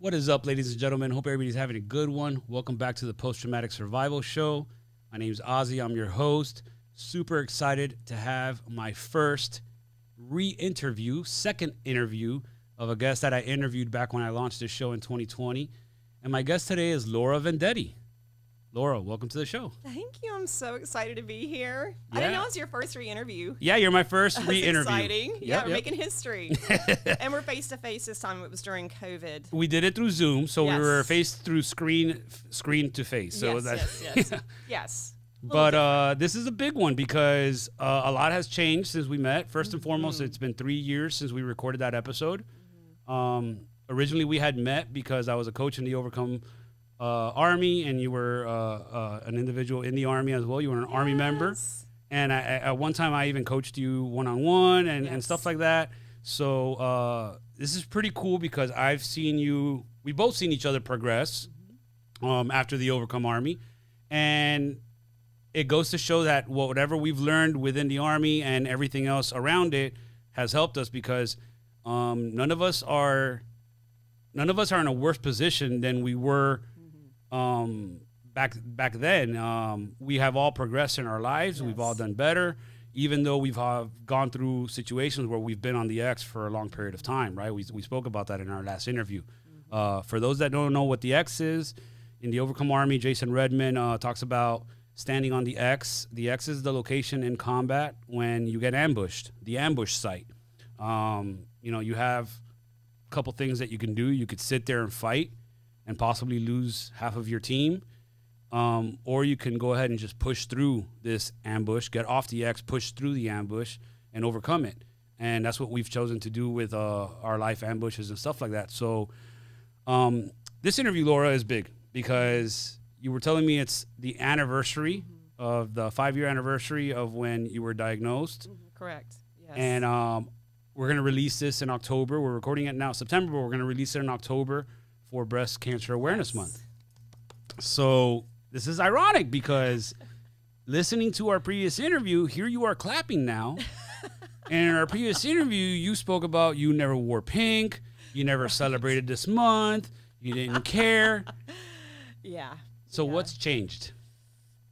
What is up, ladies and gentlemen? Hope everybody's having a good one. Welcome back to the Post-Traumatic Survival Show. My name is Ozzy. I'm your host. Super excited to have my first re-interview, second interview of a guest that I interviewed back when I launched this show in 2020. And my guest today is Laura Vendetti. Laura, welcome to the show. Thank you. I'm so excited to be here. Yeah. I didn't know it was your first re-interview. Yeah, you're my first That's re-interview. exciting. Yep, We're making history. And we're face-to-face this time. It was during COVID. We did it through Zoom, so Yes. we were face through screen to face. So yes. Yes. But this is a big one because a lot has changed since we met. First and foremost, it's been 3 years since we recorded that episode. Originally, we had met because I was a coach in the Overcome Army, and you were an individual in the Army as well. You were an Army member. And at one time, I even coached you one-on-one and stuff like that. So this is pretty cool because I've seen you, we both seen each other progress after the Overcome Army. And it goes to show that whatever we've learned within the Army and everything else around it has helped us because none of us are in a worse position than we were back then. We have all progressed in our lives. We've all done better, even though we've gone through situations where we've been on the X for a long period of time, right? We spoke about that in our last interview. For those that don't know what the X is, in the Overcome Army, Jason Redman talks about standing on the X. The X is the location in combat when you get ambushed, the ambush site. You know, you have a couple things that you can do. You could sit there and fight and possibly lose half of your team. Or you can go ahead and just push through this ambush, get off the X, push through the ambush, and overcome it. And that's what we've chosen to do with our life ambushes and stuff like that. So this interview, Laura, is big because you were telling me it's the anniversary of the 5-year anniversary of when you were diagnosed. Correct. Yes. And we're going to release this in October. We're recording it now September, but we're going to release it in October for Breast Cancer Awareness Month. So this is ironic because listening to our previous interview, here you are clapping now. And in our previous interview, you spoke about you never wore pink, you never celebrated this month, you didn't care. Yeah. So what's changed?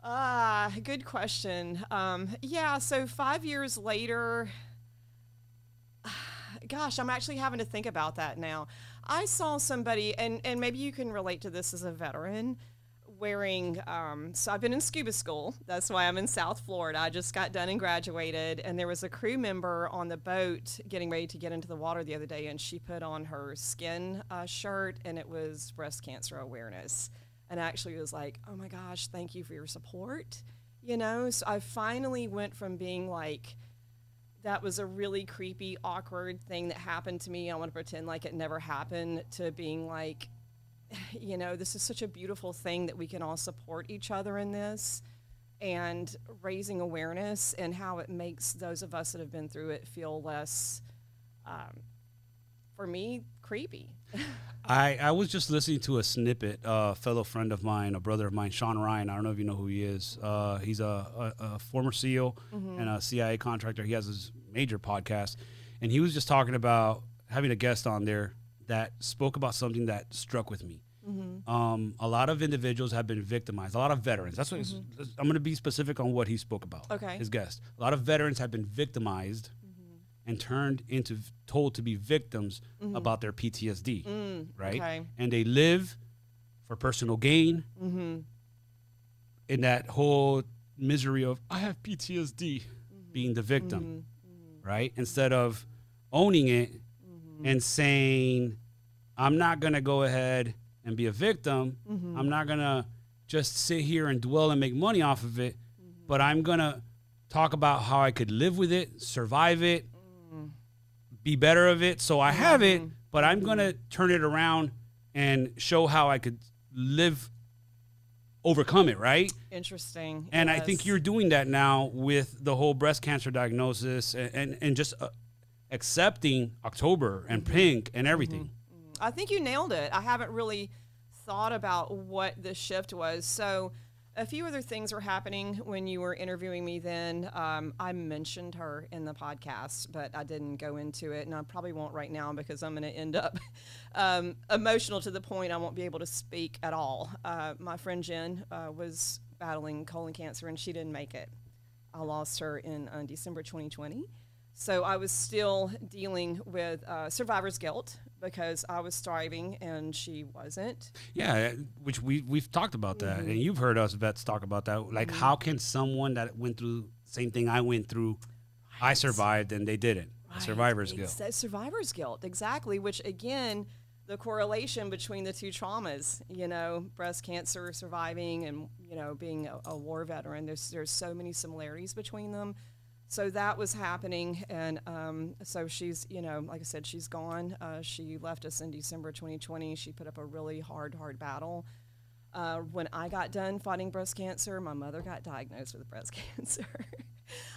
Good question. Yeah, so 5 years later, gosh, I'm actually having to think about that now. I saw somebody, and maybe you can relate to this as a veteran, wearing, so I've been in scuba school. That's why I'm in South Florida. I just got done and graduated, and there was a crew member on the boat getting ready to get into the water the other day, and she put on her skin shirt, and it was breast cancer awareness. And I actually was like, oh my gosh, thank you for your support. You know, so I finally went from being like, that was a really creepy, awkward thing that happened to me, I want to pretend like it never happened, to being like, you know, this is such a beautiful thing that we can all support each other in this, and raising awareness and how it makes those of us that have been through it feel less, for me, creepy. I was just listening to a snippet, a fellow friend of mine, a brother of mine, Sean Ryan. I don't know if you know who he is. He's a former SEAL and a CIA contractor. He has his major podcast. And he was just talking about having a guest on there that spoke about something that struck with me. A lot of individuals have been victimized, a lot of veterans. That's what I'm going to be specific on what he spoke about, his guest. A lot of veterans have been victimized and turned into told to be victims about their PTSD, right? Okay. And they live for personal gain in that whole misery of, I have PTSD, being the victim, right? Instead of owning it and saying, I'm not going to go ahead and be a victim. I'm not going to just sit here and dwell and make money off of it, but I'm going to talk about how I could live with it, survive it, be better of it. So I have it, but I'm going to turn it around and show how I could live, overcome it, right? Interesting. And I think you're doing that now with the whole breast cancer diagnosis and just accepting October and pink and everything. I think you nailed it. I haven't really thought about what the shift was. So A few other things were happening when you were interviewing me then. I mentioned her in the podcast, but I didn't go into it, and I probably won't right now because I'm going to end up emotional to the point I won't be able to speak at all. My friend Jen was battling colon cancer, and she didn't make it. I lost her in December 2020. So I was still dealing with survivor's guilt because I was thriving and she wasn't. Yeah, which we've talked about that, and you've heard us vets talk about that. Like, how can someone that went through the same thing I went through, I survived and they didn't? Right. Survivor's guilt. Survivor's guilt, exactly. Which again, the correlation between the two traumas, you know, breast cancer, surviving, and you know, being a war veteran. There's so many similarities between them. So that was happening, and so she's, you know, like I said, she's gone. She left us in December 2020. She put up a really hard battle. When I got done fighting breast cancer, my mother got diagnosed with breast cancer.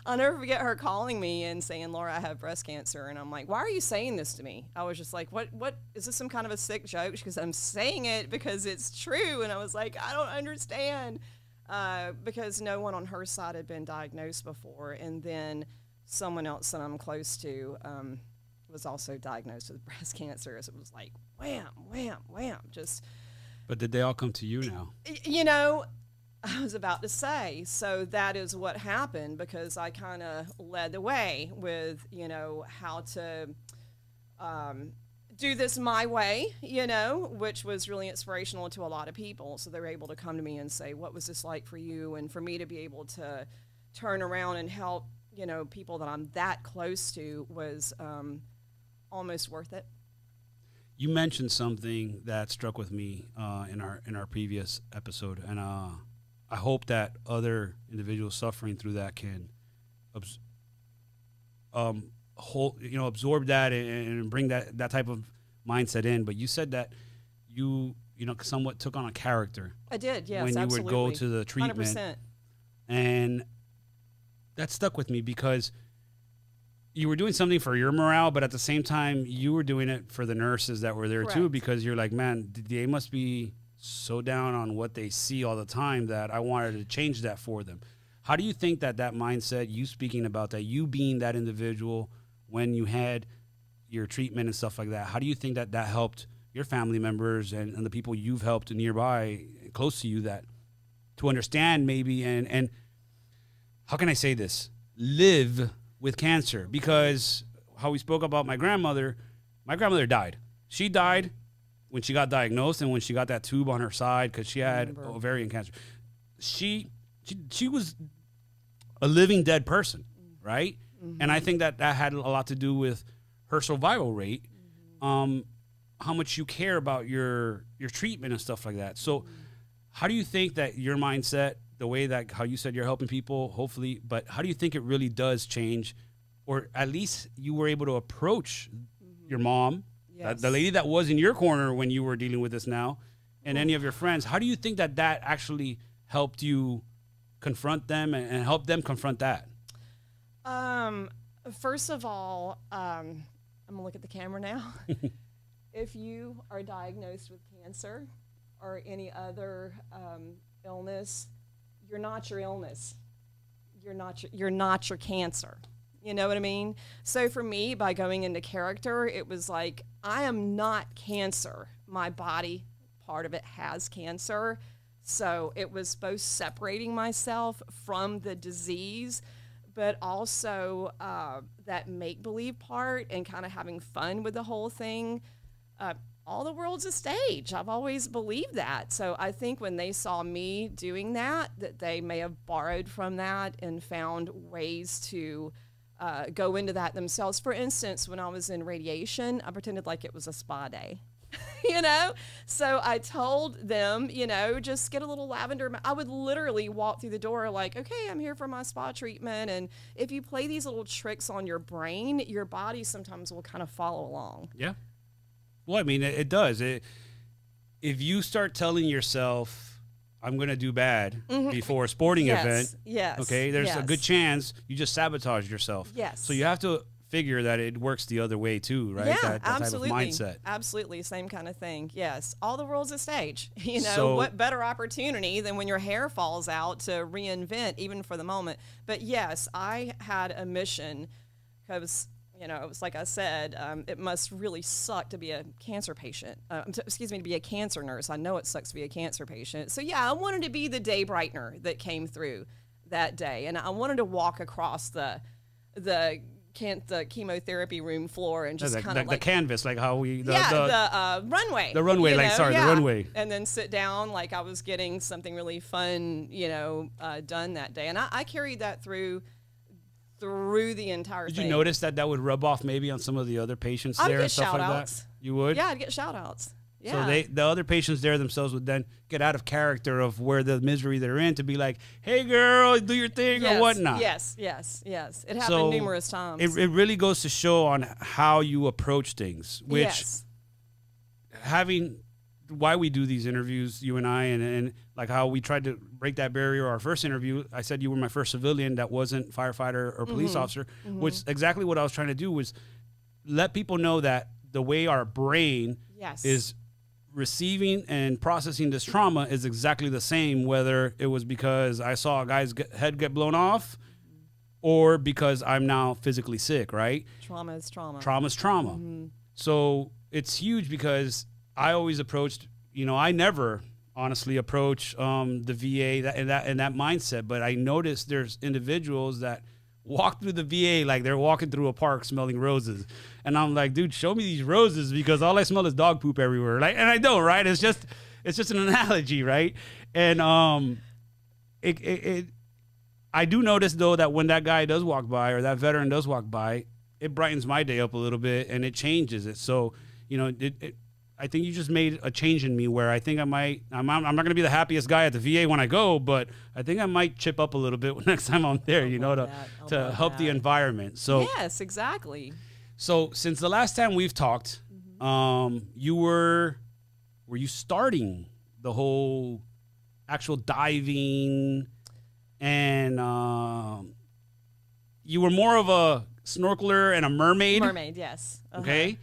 I'll never forget her calling me and saying, "Laura, I have breast cancer." And I'm like, "Why are you saying this to me?" I was just like, what is this, some kind of a sick joke? Because I'm saying it because it's true. And I was like, I don't understand. Because no one on her side had been diagnosed before, and then someone else that I'm close to was also diagnosed with breast cancer. So it was like wham, wham, wham. Just. But did they all come to you now? You know, I was about to say, so that is what happened, because I kind of led the way with, you know, how to do this my way, you know, which was really inspirational to a lot of people. So they were able to come to me and say, what was this like for you? And for me to be able to turn around and help, you know, people that I'm that close to was almost worth it. You mentioned something that struck with me in our previous episode, and I hope that other individuals suffering through that can absorb that and bring that type of mindset in. But you said that you somewhat took on a character. I did, yes, when you absolutely. would go to the treatment, 100%. And that stuck with me because you were doing something for your morale, but at the same time, you were doing it for the nurses that were there Correct. too, because you're like, man, they must be so down on what they see all the time that I wanted to change that for them. How do you think that mindset, you speaking about that, you being that individual when you had your treatment and stuff like that, how do you think that helped your family members and the people you've helped nearby, close to you, that to understand maybe and how can I say this, live with cancer? Because how we spoke about my grandmother died. She died when she got diagnosed and when she got that tube on her side because she had ovarian cancer. She was a living dead person, right? Mm-hmm. And I think that had a lot to do with her survival rate, how much you care about your treatment and stuff like that. So how do you think that your mindset, the way that how you said you're helping people, hopefully, but how do you think it really does change, or at least you were able to approach your mom, yes, the lady that was in your corner when you were dealing with this now, and any of your friends? How do you think that actually helped you confront them and help them confront that? First of all, I'm gonna look at the camera now. If you are diagnosed with cancer or any other illness, you're not your illness. You're not your cancer. You know what I mean? So for me, by going into character, it was like, I am not cancer. My body, part of it has cancer. So it was both separating myself from the disease, but also that make-believe part and kind of having fun with the whole thing. All the world's a stage. I've always believed that. So I think when they saw me doing that they may have borrowed from that and found ways to go into that themselves. For instance, when I was in radiation, I pretended like it was a spa day. You know? So I told them, you know, just get a little lavender. I would literally walk through the door like, okay, I'm here for my spa treatment. And if you play these little tricks on your brain, your body sometimes will kind of follow along. Yeah. Well, I mean, it does. If you start telling yourself, I'm going to do bad before a sporting event, yes, okay, there's a good chance you just sabotage yourself. Yes. So you have to figure that it works the other way too, right? Yeah, that absolutely. type of mindset. Absolutely, same kind of thing. Yes, all the world's a stage. You know, So, what better opportunity than when your hair falls out to reinvent, even for the moment. But yes, I had a mission because, you know, it was like I said, it must really suck to be a cancer patient. To be a cancer nurse. I know it sucks to be a cancer patient. So yeah, I wanted to be the day brightener that came through that day, and I wanted to walk across the chemotherapy room floor and just kind of like the canvas, like how we the runway, the runway, like the runway, and then sit down like I was getting something really fun, you know, done that day, and I carried that through the entire thing. Did you notice that would rub off maybe on some of the other patients there and stuff like that? You would? Yeah, I'd get shout outs. Yeah. So the other patients there themselves would then get out of character of where the misery they're in to be like, hey girl, do your thing or whatnot. Yes. It happened numerous times. It really goes to show on how you approach things, which why we do these interviews, you and I, and like how we tried to break that barrier. Our first interview, I said you were my first civilian that wasn't firefighter or police officer, which exactly what I was trying to do was let people know that the way our brain is receiving and processing this trauma is exactly the same, whether it was because I saw a guy's head get blown off or because I'm now physically sick, right? Trauma is trauma. Trauma is trauma. So it's huge because I always approached, you know, I never honestly approach the VA in that mindset, but I noticed there's individuals that walk through the VA like they're walking through a park smelling roses. And I'm like, dude, show me these roses because all I smell is dog poop everywhere. Like, and I don't, right? It's just an analogy, right? And I do notice though that when that guy does walk by or that veteran does walk by, it brightens my day up a little bit and it changes it. So, you know, I think you just made a change in me where I think I'm not going to be the happiest guy at the VA when I go, but I think I might chip up a little bit next time I'm there, you know, to help the environment. So yes, exactly. So since the last time we've talked, were you starting the whole actual diving and you were more of a snorkeler and a mermaid? Mermaid, yes. Okay.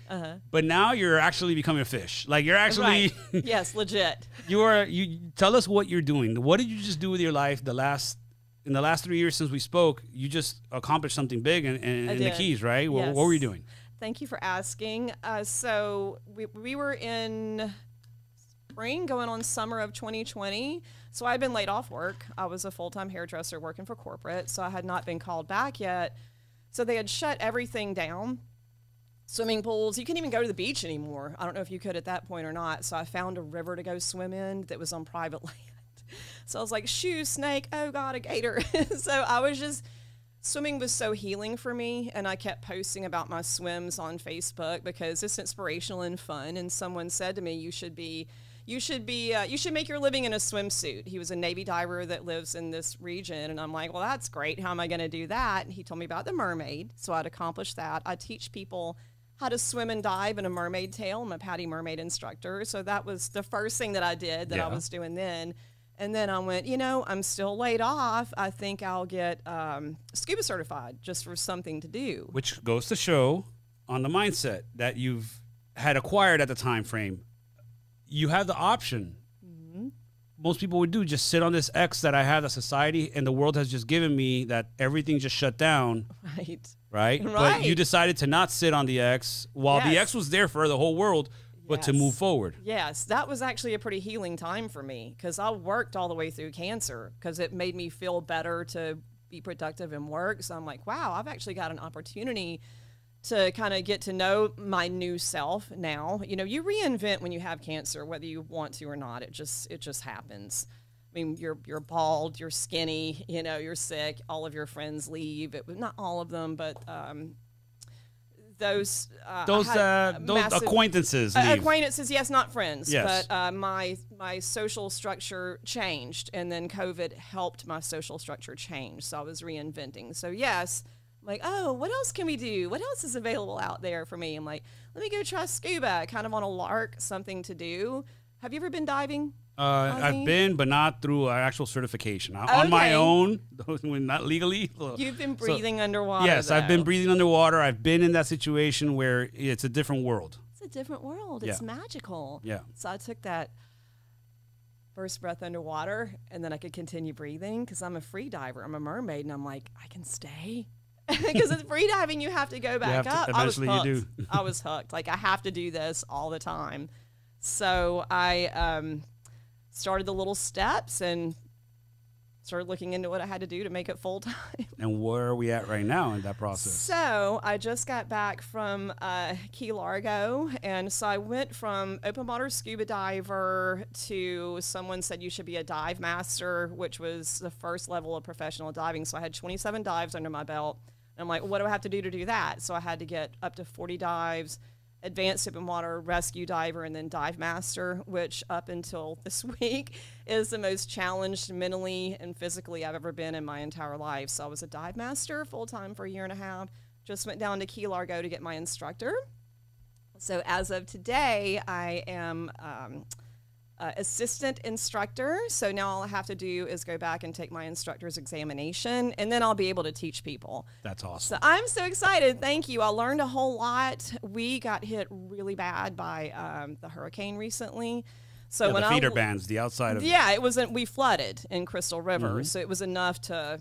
But now you're actually becoming a fish. Like you're actually yes, legit. You tell us what you're doing. What did you just do with your life in the last 3 years since we spoke? You just accomplished something big in the Keys, right? Yes. What were you doing? Thank you for asking. So we were in spring going on summer of 2020. So I had been laid off work. I was a full-time hairdresser working for corporate, so I had not been called back yet. So they had shut everything down. Swimming pools, you couldn't even go to the beach anymore. I don't know if you could at that point or not. So I found a river to go swim in that was on private land. So I was like, shoo, snake, oh God, a gator. So I was just, swimming was so healing for me. And I kept posting about my swims on Facebook because it's inspirational and fun. And someone said to me, you should make your living in a swimsuit. He was a Navy diver that lives in this region. And I'm like, well, that's great. How am I going to do that? And he told me about the mermaid. So I'd accomplish that. I teach people how to swim and dive in a mermaid tail. I'm a PADI mermaid instructor. So that was the first thing that I did that I was doing then. And then I went, you know, I'm still laid off. I think I'll get scuba certified just for something to do. Which goes to show on the mindset that you've had acquired at the time frame. You have the option. Most people would do just sit on this X that I have, that society and the world has just given me, that everything just shut down. Right. But you decided to not sit on the X while the X was there for the whole world, but to move forward. Yes, that was actually a pretty healing time for me because I worked all the way through cancer because it made me feel better to be productive in work. So I'm like, wow, I've actually got an opportunity to kind of get to know my new self now. You know, you reinvent when you have cancer, whether you want to or not. It just happens. I mean, you're bald, you're skinny, you know, you're sick. All of your friends leave. Not all of them, but those acquaintances leave. Acquaintances, yes, not friends. Yes. But my social structure changed, and then COVID helped my social structure change. So I was reinventing. So yes. I'm like, oh, what else can we do? What else is available out there for me? I'm like, let me go try scuba, kind of on a lark, something to do. Have you ever been diving? I've been, but not through an actual certification. On my own, not legally. You've been breathing underwater. Yes, though. I've been breathing underwater. I've been in that situation where it's a different world. It's a different world. It's magical. Yeah. So I took that first breath underwater, and then I could continue breathing because I'm a free diver. I'm a mermaid, and I'm like, I can stay. Because it's free diving, you have to go back up. Eventually I was hooked. you do. I was hooked. Like, I have to do this all the time. So I started the little steps and started looking into what I had to do to make it full time. And where are we at right now in that process? So I just got back from Key Largo, and so I went from open water scuba diver to someone said you should be a dive master, which was the first level of professional diving. So I had 27 dives under my belt. And I'm like, what do I have to do that? So I had to get up to 40 dives, advanced open water rescue diver, and then dive master, which up until this week is the most challenged mentally and physically I've ever been in my entire life. So I was a dive master full-time for a year and a half, just went down to Key Largo to get my instructor. So as of today, I am assistant instructor. So now all I have to do is go back and take my instructor's examination, and then I'll be able to teach people. That's awesome. So I'm so excited. Thank you. I learned a whole lot. We got hit really bad by the hurricane recently. So yeah, when the feeder bands, the outside of it wasn't. We flooded in Crystal River, so it was enough to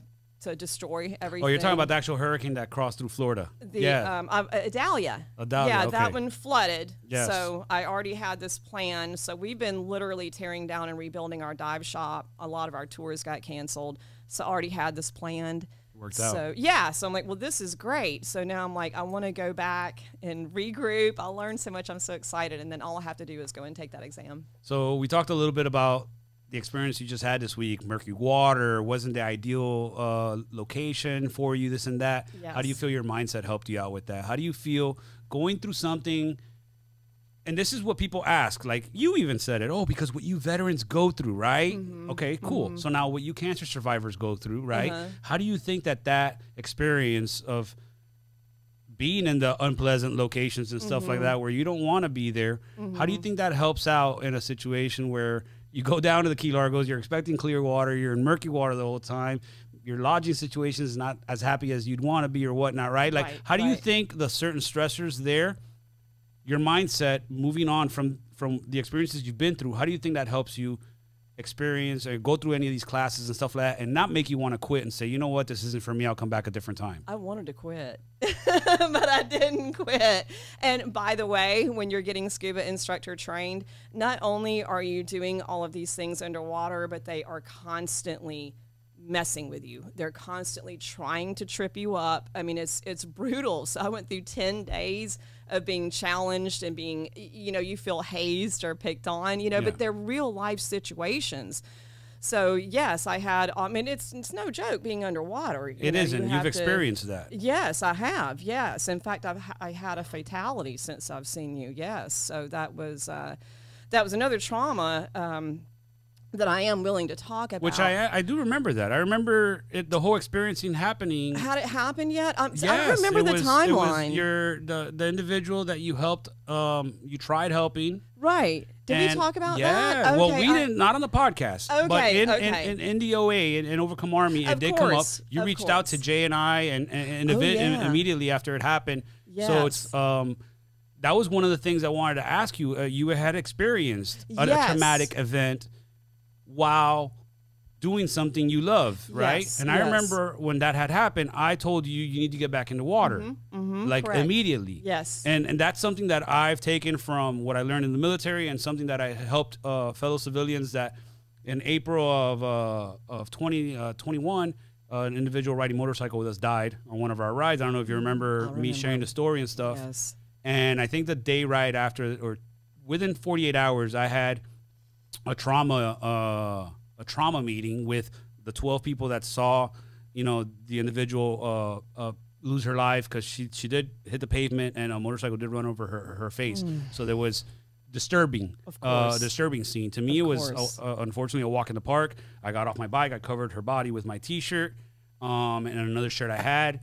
destroy everything. Oh, you're talking about the actual hurricane that crossed through Florida. Idalia. Idalia, okay. That one flooded. Yes. So I already had this plan. So we've been literally tearing down and rebuilding our dive shop. A lot of our tours got canceled. So I already had this planned. Worked out. So yeah, so I'm like, well, this is great. So now I'm like, I want to go back and regroup. I learned so much. I'm so excited. And then all I have to do is go and take that exam. So we talked a little bit about the experience you just had this week. Murky water wasn't the ideal location for you, this and that. Yes. How do you feel your mindset helped you out with that? How do you feel going through something? And this is what people ask. Like, you even said it. Oh, because what you veterans go through, right? Okay, cool. So now what you cancer survivors go through, right? How do you think that experience of being in the unpleasant locations and stuff like that where you don't want to be there, how do you think that helps out in a situation where you go down to the Key Largos, you're expecting clear water, you're in murky water the whole time, your lodging situation is not as happy as you'd want to be or whatnot, right? Like, how do you think the certain stressors there, your mindset moving on from the experiences you've been through, how do you think that helps you experience or go through any of these classes and stuff like that and not make you want to quit and say, you know what, this isn't for me, I'll come back a different time? I wanted to quit, but I didn't quit. And by the way, when you're getting scuba instructor trained, not only are you doing all of these things underwater, but they are constantly messing with you. They're constantly trying to trip you up. I mean, it's brutal. So I went through 10 days of being challenged and being, you feel hazed or picked on, but they're real life situations. So yes, I had, I mean, it's no joke being underwater. It isn't. You've experienced that. Yes, I have. Yes. In fact, I had a fatality since I've seen you. Yes. So that was another trauma, that I am willing to talk about. Which I do remember that. I remember the whole experiencing happening. Had it happened yet? Yes, I don't remember the timeline. It was the individual that you helped, you tried helping. Right. Did we talk about that? Yeah. Well, we didn't, not on the podcast. Okay, but in okay. In DOA, in Overcome Army, it did come up. You reached out to Jay and I and immediately after it happened. Yes. So it's that was one of the things I wanted to ask you. You had experienced a traumatic event while doing something you love, right? Yes, and I remember when that had happened, I told you need to get back into water, like correct. immediately. Yes. And that's something that I've taken from what I learned in the military, and something that I helped fellow civilians that in April of 2021, an individual riding motorcycle with us died on one of our rides. I don't know if you remember me sharing the story and stuff. Yes. And I think the day right after, or within 48 hours, I had a trauma meeting with the 12 people that saw, the individual lose her life because she did hit the pavement and a motorcycle did run over her face. So there was disturbing scene. To me, it was unfortunately a walk in the park. I got off my bike, I covered her body with my T-shirt and another shirt I had,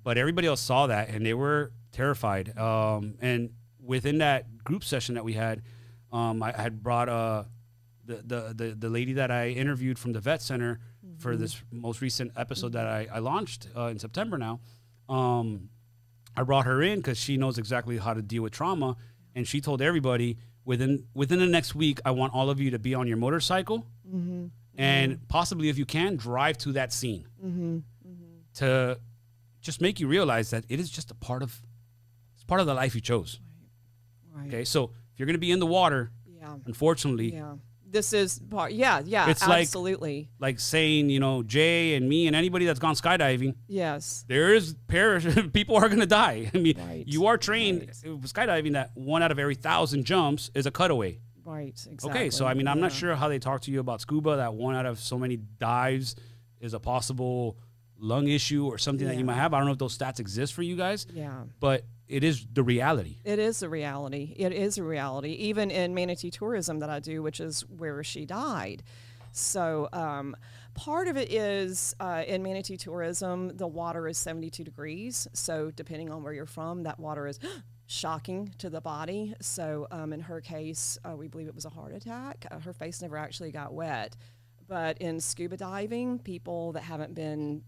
but everybody else saw that and they were terrified. And within that group session that we had, I had brought the lady that I interviewed from the vet center for this most recent episode that I launched in September now. I brought her in because she knows exactly how to deal with trauma, and she told everybody within the next week, I want all of you to be on your motorcycle, and possibly, if you can, drive to that scene to just make you realize that it is just it's part of the life you chose. Right. Okay, so if you're going to be in the water, unfortunately, this is part. It's absolutely like saying, you know, Jay and me and anybody that's gone skydiving. Yes, there is people are going to die. I mean, you are trained with skydiving that 1 out of every 1,000 jumps is a cutaway. Right. Exactly. Okay, so I mean, I'm not sure how they talk to you about scuba. That 1 out of so many dives is a possible lung issue or something that you might have. I don't know if those stats exist for you guys. Yeah, but it is the reality. It is a reality. It is a reality. Even in manatee tourism that I do, which is where she died. So part of it is in manatee tourism, the water is 72 degrees. So depending on where you're from, that water is shocking to the body. So in her case, we believe it was a heart attack. Her face never actually got wet. But in scuba diving, people that haven't been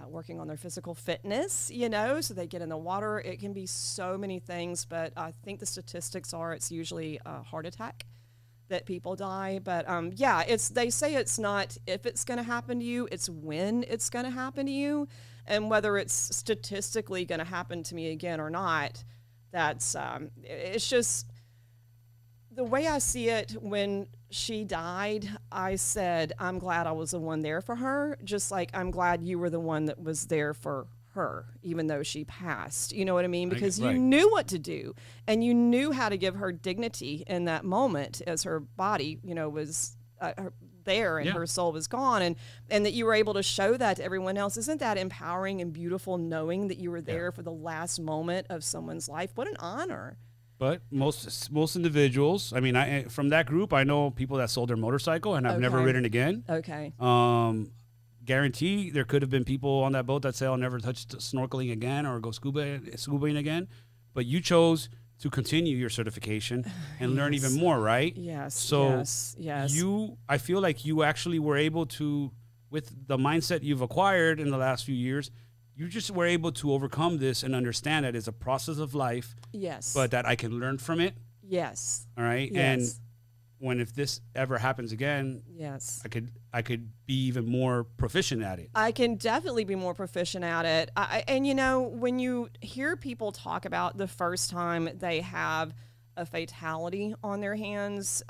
working on their physical fitness, you know, so they get in the water. It can be so many things, but I think the statistics are it's usually a heart attack that people die. But they say it's not if it's going to happen to you, it's when it's going to happen to you, and whether it's statistically going to happen to me again or not. That's it's just the way I see it. When she died, I said, I'm glad I was the one there for her, just like I'm glad you were the one that was there for her, even though she passed. You know what I mean? Because you knew what to do, and you knew how to give her dignity in that moment as her body, you know, was there and her soul was gone, and that you were able to show that to everyone else. Isn't that empowering and beautiful, knowing that you were there for the last moment of someone's life? What an honor. But most individuals, I mean, from that group, I know people that sold their motorcycle and have never ridden again. Okay. Guarantee there could have been people on that boat that say, I'll never touch snorkeling again or go scubaing again. But you chose to continue your certification and learn even more, right? Yes. So yes. I feel like you actually were able to, with the mindset you've acquired in the last few years, you just were able to overcome this and understand that it's a process of life. Yes. But that I can learn from it. Yes. All right. Yes. And if this ever happens again, yes, I could be even more proficient at it. I can definitely be more proficient at it. And you know, when you hear people talk about the first time they have a fatality on their hands,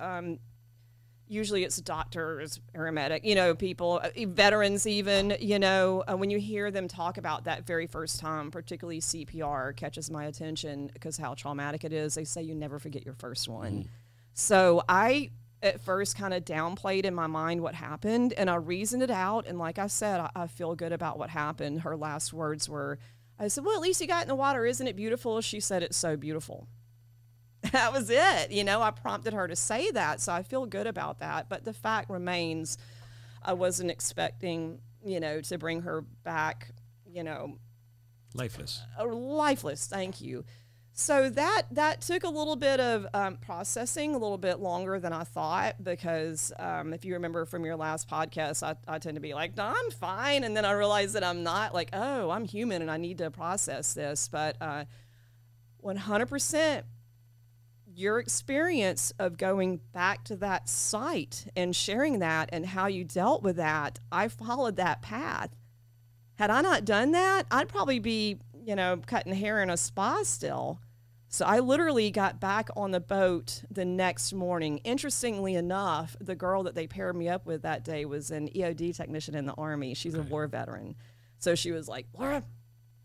usually it's doctors, paramedic, you know, people, veterans even, you know, when you hear them talk about that very first time, particularly CPR catches my attention because how traumatic it is. They say you never forget your first one. So I, at first, kind of downplayed in my mind what happened, and I reasoned it out. And like I said, I feel good about what happened. Her last words were, I said, well, at least you got in the water. Isn't it beautiful? She said, it's so beautiful. That was it. You know, I prompted her to say that, so I feel good about that. But the fact remains, I wasn't expecting, you know, to bring her back, you know. Lifeless. Lifeless, thank you. So that took a little bit of processing, a little bit longer than I thought, because if you remember from your last podcast, I tend to be like, no, I'm fine. And then I realized that I'm not, like, oh, I'm human and I need to process this. But 100%, your experience of going back to that site and sharing that and how you dealt with that, I followed that path. Had I not done that, I'd probably be, you know, cutting hair in a spa still. So I literally got back on the boat the next morning. Interestingly enough, the girl that they paired me up with that day was an EOD technician in the Army. She's a war veteran. So she was like, Laura,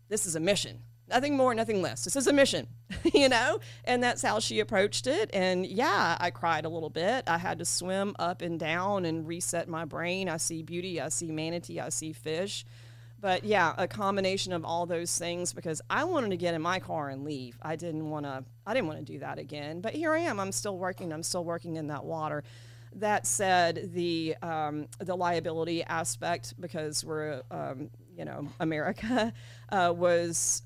this is a mission. Nothing more, nothing less. This is a mission, you know? And that's how she approached it. And yeah, I cried a little bit. I had to swim up and down and reset my brain. I see beauty, I see manatee, I see fish. But yeah, a combination of all those things, because I wanted to get in my car and leave. I didn't want to do that again. But here I am. I'm still working in that water. That said, the liability aspect, because we're you know, America, was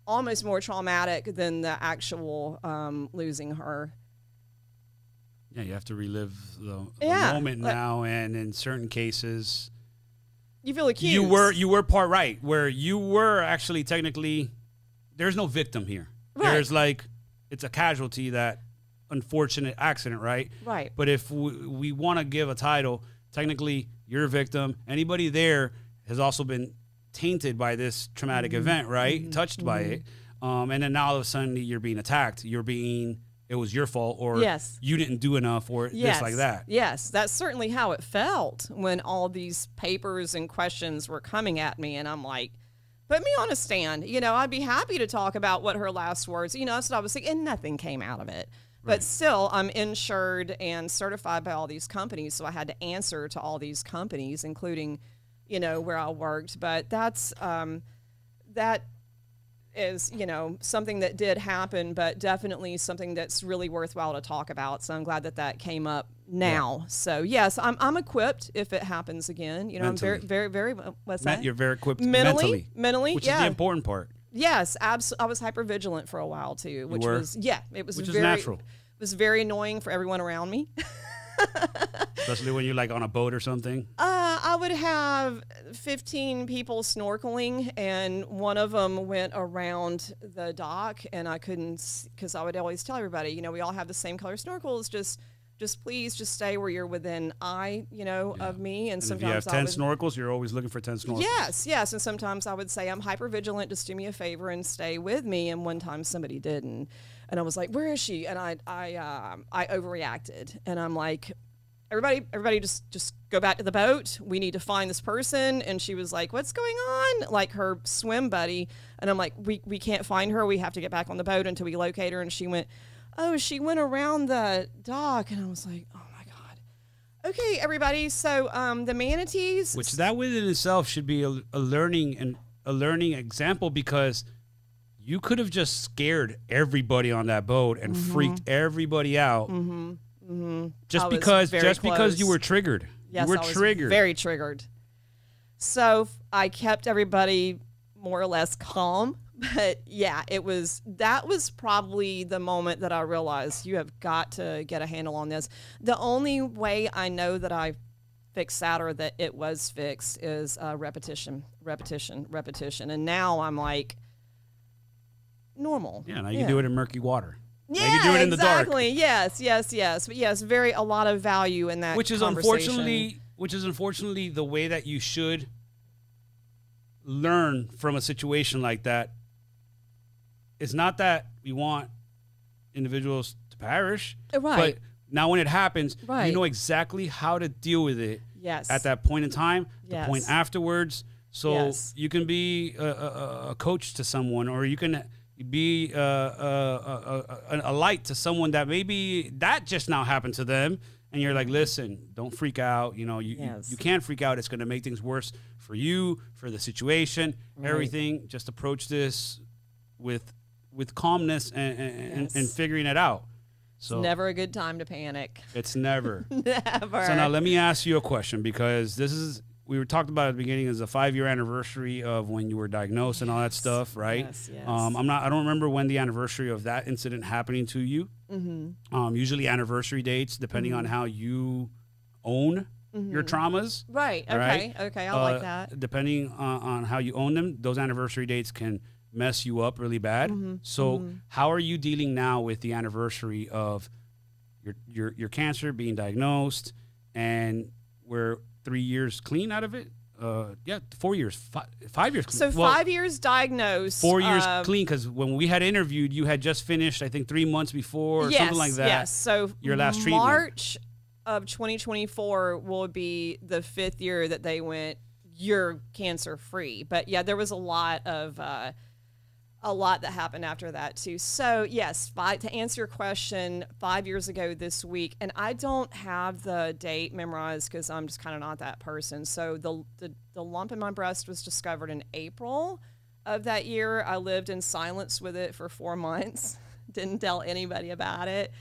almost more traumatic than the actual losing her. Yeah, you have to relive the Yeah, moment now, and in certain cases, you feel accused. you were part right, where you were actually technically. There's no victim here. Right. There's like it's a casualty, that unfortunate accident, right? Right. But if we want to give a title, technically you're a victim. Anybody there has also been tainted by this traumatic event, right? Touched by it. And then now all of a sudden you're being attacked. It was your fault, or you didn't do enough, or this like that. Yes, that's certainly how it felt when all these papers and questions were coming at me. And I'm like, put me on a stand. You know, I'd be happy to talk about what her last words, you know, that's what I was thinking. And nothing came out of it. Right. But still, I'm insured and certified by all these companies. So I had to answer to all these companies, including, you know, where I worked. But that is, you know, something that did happen, but definitely something that's really worthwhile to talk about. So I'm glad that that came up now. Yeah. So yes, I'm equipped if it happens again. You know, mentally. I'm very, what's that? You're very equipped mentally, which is the important part. Yes, absolutely. I was hypervigilant for a while too, which was which is natural. It was very annoying for everyone around me. Especially when you're like on a boat or something. I would have 15 people snorkeling, and one of them went around the dock, and I couldn't, because I would always tell everybody, you know, we all have the same color snorkels. Just please, just stay where you're within eye, you know, of me. And sometimes if you have 10 snorkels, you're always looking for 10 snorkels. Yes. And sometimes I would say, I'm hypervigilant, just do me a favor and stay with me. And one time somebody didn't. And I was like, where is she? And I overreacted. And I'm like, everybody just go back to the boat. We need to find this person. And she was like, what's going on? Like her swim buddy. And I'm like, we can't find her. We have to get back on the boat until we locate her. And she went around the dock. And I was like, oh my God. Okay, everybody. So the manatees. Which that within itself should be a learning example, because you could have just scared everybody on that boat and freaked everybody out. Just because you were triggered. Yes, you were I was triggered. Very triggered. So I kept everybody more or less calm. But yeah, that was probably the moment that I realized you have got to get a handle on this. The only way I know that I fixed that, or that it was fixed, is repetition. And now I'm like normal. Yeah, now you can do it in murky water. Yeah, you can do it in the dark. Yes. But yes, a lot of value in that. Which is unfortunately the way that you should learn from a situation like that. It's not that we want individuals to perish, right? But now when it happens, you know exactly how to deal with it. Yes. At that point in time, the point afterwards. So you can be a coach to someone, or you can be a light to someone that maybe that just now happened to them, and you're like, listen, don't freak out. You know, you can't freak out. It's going to make things worse for you, for the situation, everything. Just approach this with calmness and figuring it out. So it's never a good time to panic. It's never. Never. So now let me ask you a question, because we were talking about at the beginning, is a 5-year anniversary of when you were diagnosed and all that stuff, right? Yes. I don't remember when the anniversary of that incident happening to you. Usually anniversary dates, depending on how you own your traumas. Right. Okay. I like that. Depending on how you own them, those anniversary dates can mess you up really bad. So how are you dealing now with the anniversary of your cancer, being diagnosed, and we're 3 years clean out of it? 4 years, 5 years clean. So 5 years diagnosed. 4 years clean, because when we had interviewed, you had just finished, I think, 3 months before, or something like that. Yes. So your last treatment. March of 2024 will be the 5th year that they went, you're cancer free. But yeah, there was a lot that happened after that too. So yes, to answer your question, 5 years ago this week, and I don't have the date memorized because I'm just kind of not that person. So the lump in my breast was discovered in April of that year. I lived in silence with it for 4 months. Didn't tell anybody about it.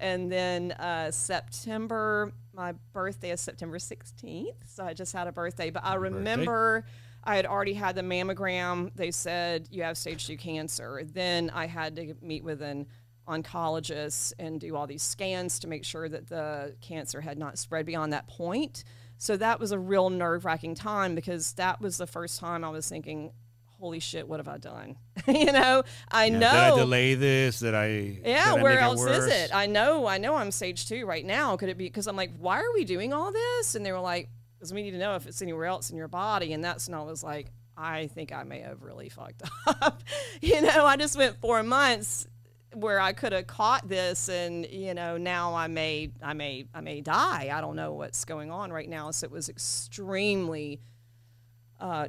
And then September, my birthday is September 16th. So I just had a birthday, but I remember I had already had the mammogram. They said, you have stage 2 cancer. Then I had to meet with an oncologists and do all these scans to make sure that the cancer had not spread beyond that point. So that was a real nerve-wracking time, because that was the first time I was thinking, holy shit, what have I done? You know, I know. Did I delay this? Did where else is it? I know I'm stage 2 right now. Could it be, because I'm like, why are we doing all this? And they were like, because we need to know if it's anywhere else in your body. And that's when I was like, I think I may have really fucked up. You know, I just went 4 months where I could have caught this, and you know, now I may die. I don't know what's going on right now. So it was extremely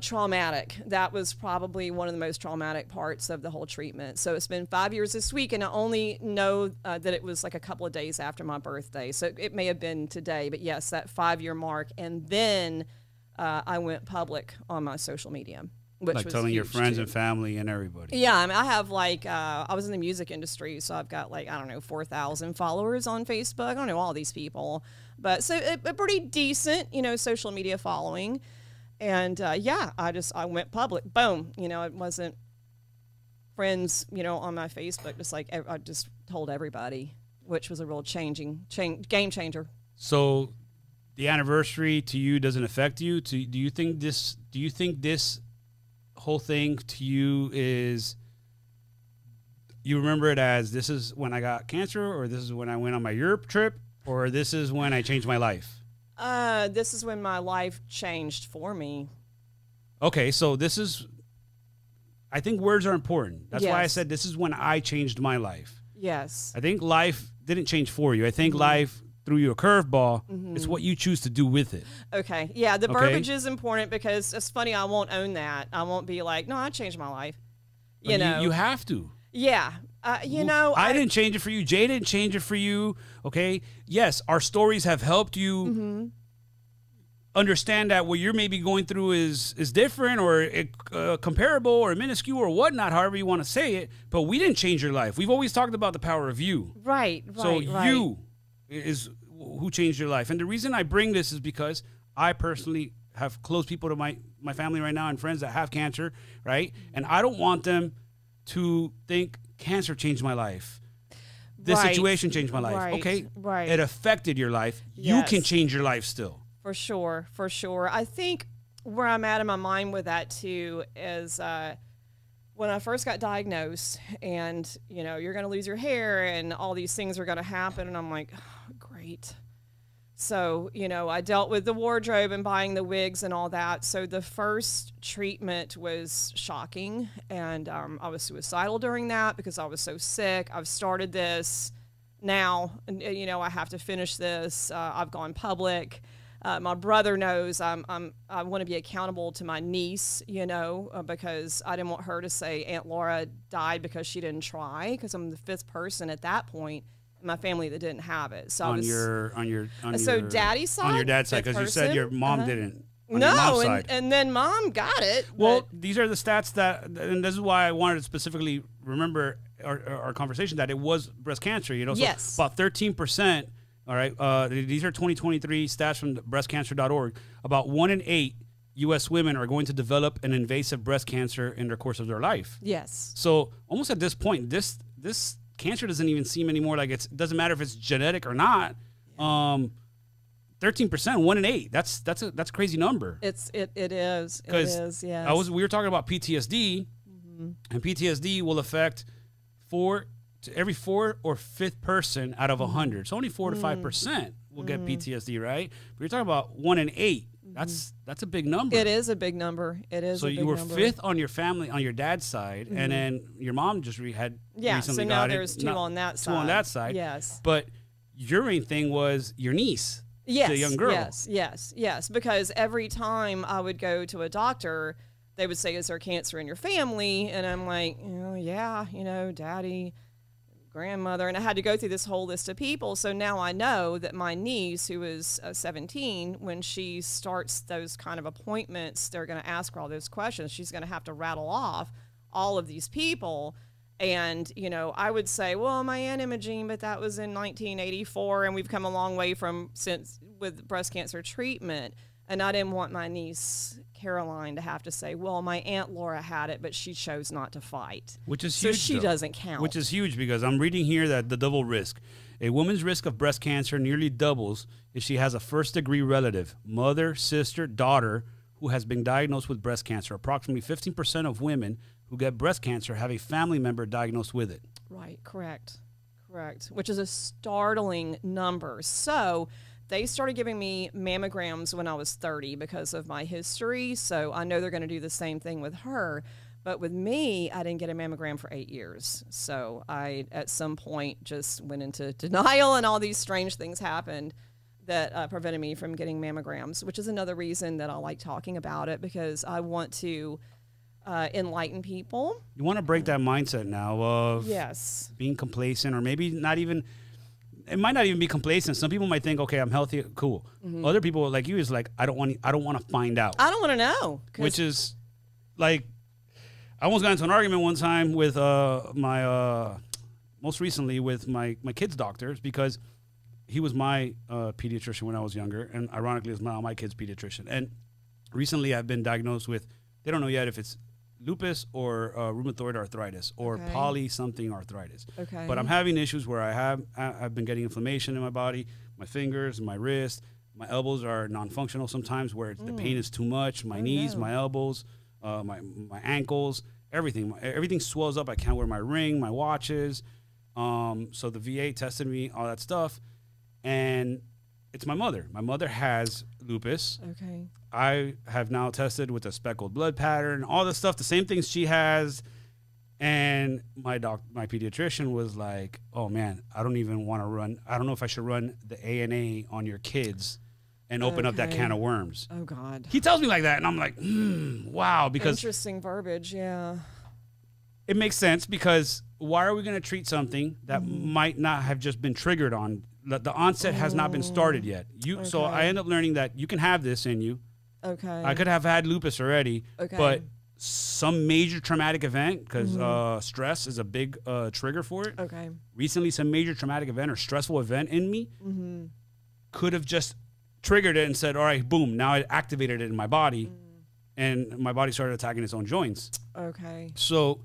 traumatic. That was probably one of the most traumatic parts of the whole treatment. So it's been 5 years this week, and I only know that it was like a couple of days after my birthday. So it may have been today, but yes, that 5-year mark. And then I went public on my social media. Which like was telling your friends too. And family and everybody. Yeah, I mean, I have like, I was in the music industry, so I've got like, I don't know, 4,000 followers on Facebook. I don't know all these people, but so a pretty decent, you know, social media following. And yeah, I went public, boom. You know, it wasn't friends, you know, on my Facebook, just like I just told everybody, which was a real game changer. So the anniversary to you doesn't affect you? Do you think this whole thing to you is, you remember it as this is when I got cancer, or this is when I went on my Europe trip, or this is when I changed my life? This is when my life changed for me. Okay, so this is, I think words are important. That's why I said this is when I changed my life. Yes. I think life didn't change for you. I think life threw you a curveball. It's what you choose to do with it. Okay. Yeah, the verbiage is important, because it's funny, I won't own that. I won't be like, no, I changed my life. You know. You have to. Yeah. You know. I didn't change it for you. Jay didn't change it for you. Okay. Yes, our stories have helped you understand that what you're maybe going through is different, or comparable, or minuscule, or whatnot, however you want to say it. But we didn't change your life. We've always talked about the power of you. Right. So you is who changed your life. And the reason I bring this is because I personally have close people to my family right now and friends that have cancer, right? And I don't want them to think cancer changed my life. This situation changed my life. Okay. Right. It affected your life. You can change your life still. For sure. For sure. I think where I'm at in my mind with that too is when I first got diagnosed, and you know, you're going to lose your hair and all these things are going to happen. And I'm like, oh, great. So, you know, I dealt with the wardrobe and buying the wigs and all that. So the first treatment was shocking. And I was suicidal during that because I was so sick. I've started this now, and you know, I have to finish this. I've gone public. My brother knows I want to be accountable to my niece, you know, because I didn't want her to say Aunt Laura died because she didn't try, because I'm the 5th person at that point in my family that didn't have it. So on your daddy's side, on your dad's side, because you said your mom didn't. No, and then mom got it. Well, these are the stats that, and this is why I wanted to specifically remember our conversation, that it was breast cancer. You know, so yes, about 13%. All right, these are 2023 stats from breastcancer.org. About 1 in 8 U.S. women are going to develop an invasive breast cancer in the course of their life. Yes. So almost at this point, this cancer doesn't even seem anymore like it doesn't matter if it's genetic or not. 13%, 1 in 8. That's a crazy number. It is. It is. Yes. We were talking about PTSD, and PTSD will affect every 4th or 5th person out of 100. So only 4 to 5% will get PTSD, right? But you're talking about 1 in 8. That's a big number. It is a big number. It is. So a big you were number. 5th on your family, on your dad's side, and then your mom just recently so now got there's it. 2 on that side. 2 on that side. Yes. But your main thing was your niece. Yes. The young girl. Yes. Because every time I would go to a doctor, they would say, "Is there cancer in your family?" And I'm like, yeah, daddy, grandmother, and I had to go through this whole list of people. So now I know that my niece, who is 17, when she starts those kind of appointments, they're going to ask her all those questions. She's going to have to rattle off all of these people. And, I would say, well, my Aunt Imogene, but that was in 1984, and we've come a long way since with breast cancer treatment. And I didn't want my niece Caroline to have to say, well, my Aunt Laura had it, but she chose not to fight. Which is so huge. she though. doesn't count. Which is huge because I'm reading here that the double risk. A woman's risk of breast cancer nearly doubles if she has a first-degree relative, mother, sister, daughter, who has been diagnosed with breast cancer. Approximately 15% of women who get breast cancer have a family member diagnosed with it. Right, correct. Which is a startling number. So they started giving me mammograms when I was 30 because of my history. So I know they're going to do the same thing with her. But with me, I didn't get a mammogram for 8 years. So I, at some point, just went into denial, and all these strange things happened that prevented me from getting mammograms, which is another reason that I like talking about it, because I want to enlighten people. You want to break that mindset now of yes, being complacent, or maybe not even, it might not even be complacent. Some people might think, okay, I'm healthy, cool. Other people like you is like, I don't want to find out. I don't want to know. Which is like, I almost got into an argument one time with most recently with my kid's doctors, because he was my pediatrician when I was younger, and ironically is now my kid's pediatrician. And recently I've been diagnosed with, they don't know yet if it's lupus or rheumatoid arthritis or poly something arthritis. Okay. But I'm having issues where I've been getting inflammation in my body, my fingers, my wrist, my elbows are non-functional sometimes where the pain is too much, my knees, my elbows, my ankles, everything swells up. I can't wear my ring, my watches. So the VA tested me, all that stuff. And it's my mother. My mother has lupus. Okay. I have now tested with a speckled blood pattern, all the stuff, the same things she has. And my pediatrician was like, oh man, I don't even want to run. I don't know if I should run the ANA on your kids and open up that can of worms. Oh God. He tells me like that. And I'm like, wow, because interesting verbiage. Yeah. it makes sense, because why are we going to treat something that might not have just been triggered on? The onset has not been started yet. So I end up learning that you can have this in you. Okay. I could have had lupus already, Okay. but some major traumatic event, because stress is a big trigger for it. Okay. Recently, some major traumatic event or stressful event in me could have just triggered it and said, all right, boom, now it activated it in my body, and my body started attacking its own joints. Okay. So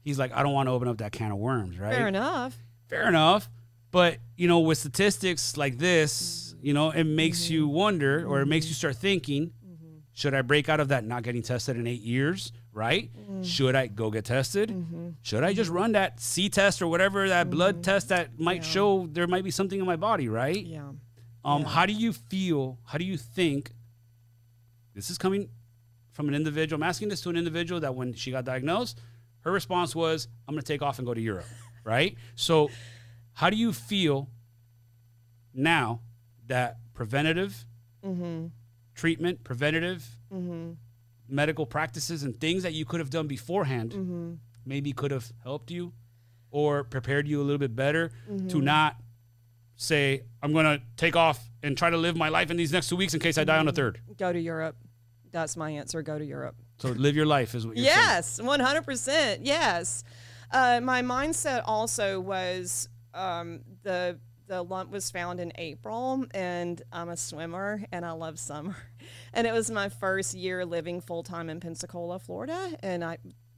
he's like, I don't want to open up that can of worms, right? Fair enough. Fair enough. But, you know, with statistics like this, you know, it makes you wonder, or it makes you start thinking, should I break out of that not getting tested in 8 years, right? Should I go get tested? Should I just run that C test or whatever, that blood test that might show there might be something in my body, right? Yeah. How do you feel? How do you think? This is coming from an individual. I'm asking this to an individual that when she got diagnosed, her response was, I'm going to take off and go to Europe, right? So how do you feel now that preventative treatment, preventative medical practices and things that you could have done beforehand maybe could have helped you or prepared you a little bit better to not say, I'm going to take off and try to live my life in these next 2 weeks in case I die on the 3rd? Go to Europe. That's my answer. Go to Europe. So live your life is what you're saying. Yes, 100%. Yes. My mindset also was the lump was found in April, and I'm a swimmer, and I love summer. And it was my first year living full-time in Pensacola, Florida, and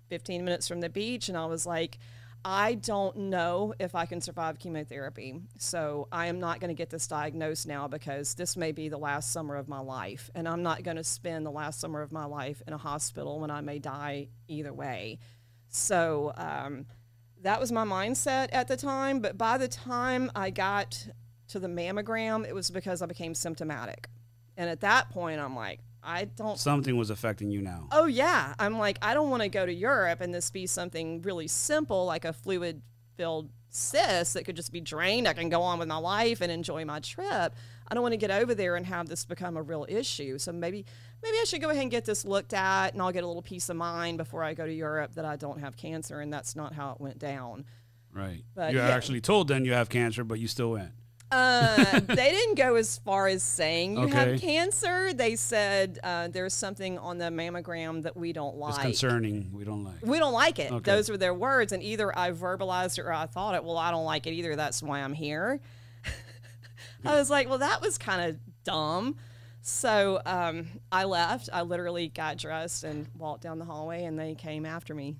15 minutes from the beach, and I was like, I don't know if I can survive chemotherapy. So I am not going to get this diagnosed now, because this may be the last summer of my life, and I'm not going to spend the last summer of my life in a hospital when I may die either way. So that was my mindset at the time. But by the time I got to the mammogram, it was because I became symptomatic. And at that point, I'm like, something was affecting you now. Oh, yeah. I'm like, I don't want to go to Europe and this be something really simple, like a fluid-filled cyst that could just be drained. I can go on with my life and enjoy my trip. I don't want to get over there and have this become a real issue. So maybe I should go ahead and get this looked at, and I'll get a little peace of mind before I go to Europe that I don't have cancer, and that's not how it went down. Right. But you're actually told then you have cancer, but you still went. They didn't go as far as saying you Okay. have cancer. They said there's something on the mammogram that we don't like. It's concerning. We don't like. We don't like it. Okay. Those were their words, and either I verbalized it or I thought it. Well, I don't like it either. That's why I'm here. I was like, well, that was kind of dumb. So I left. I literally got dressed and walked down the hallway, and they came after me.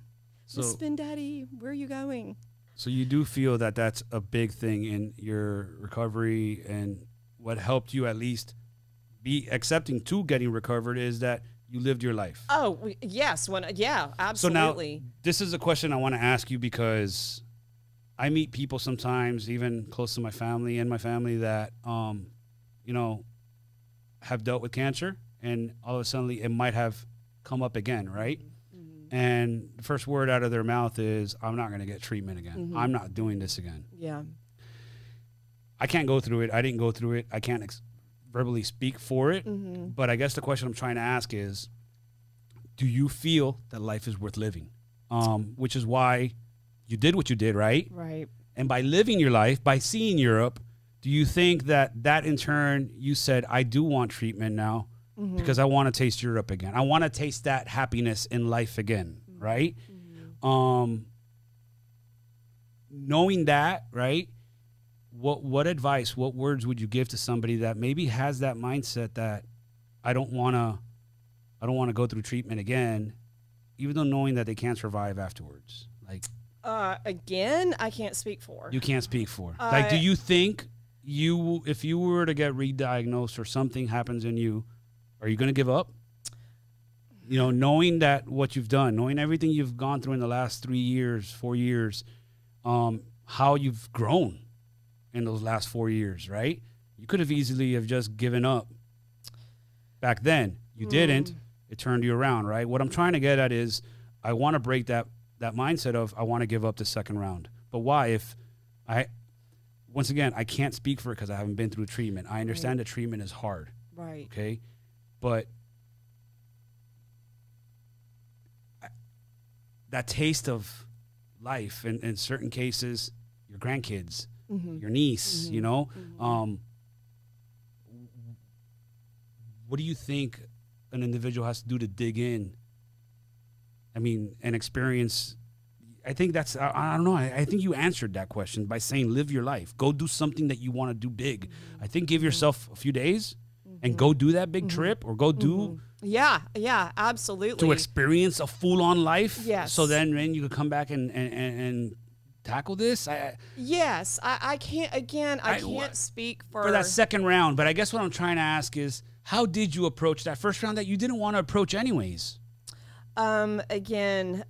So, Miss Vendetti, where are you going? so you do feel that that's a big thing in your recovery, and what helped you at least be accepting to getting recovered is that you lived your life. Oh, yes. Yeah, absolutely. So now, this is a question I want to ask you because I meet people sometimes, even close to my family that, you know, have dealt with cancer, and all of a sudden it might have come up again, right? Mm-hmm. And the first word out of their mouth is, I'm not going to get treatment again. Mm-hmm. I'm not doing this again. Yeah. I can't go through it. I didn't go through it. I can't verbally speak for it. Mm-hmm. But I guess the question I'm trying to ask is, do you feel that life is worth living? Which is why you did what you did, right? Right. And by living your life, by seeing Europe, do you think that in turn, you said, I do want treatment now because I want to taste Europe again. I want to taste that happiness in life again, right? Mm-hmm. Knowing that, right? What advice, what words would you give to somebody that maybe has that mindset that I don't want to go through treatment again, even though knowing that they can't survive afterwards? Like, again, I can't speak for. You can't speak for. Like, do you think if you were to get re-diagnosed or something happens in you, are you going to give up? You know, knowing that what you've done, knowing everything you've gone through in the last 3 years, 4 years, how you've grown in those last 4 years, right? You could have easily have just given up back then. You didn't. It turned you around, right? What I'm trying to get at is I want to break that mindset of I want to give up the second round. But why? Once again, I can't speak for it because I haven't been through treatment. I understand that treatment is hard. Right. Okay? But that taste of life, in certain cases, your grandkids, your niece, you know, what do you think an individual has to do to dig in? I mean, and experience. I think that's, I don't know. I think you answered that question by saying, live your life. Go do something that you want to do big. I think give yourself a few days and go do that big trip, or go do. Yeah, absolutely. To experience a full-on life. Yes. So then you could come back and tackle this. Yes. I can't, again, I can't speak for that second round. But I guess what I'm trying to ask is, how did you approach that first round that you didn't want to approach anyways? Again,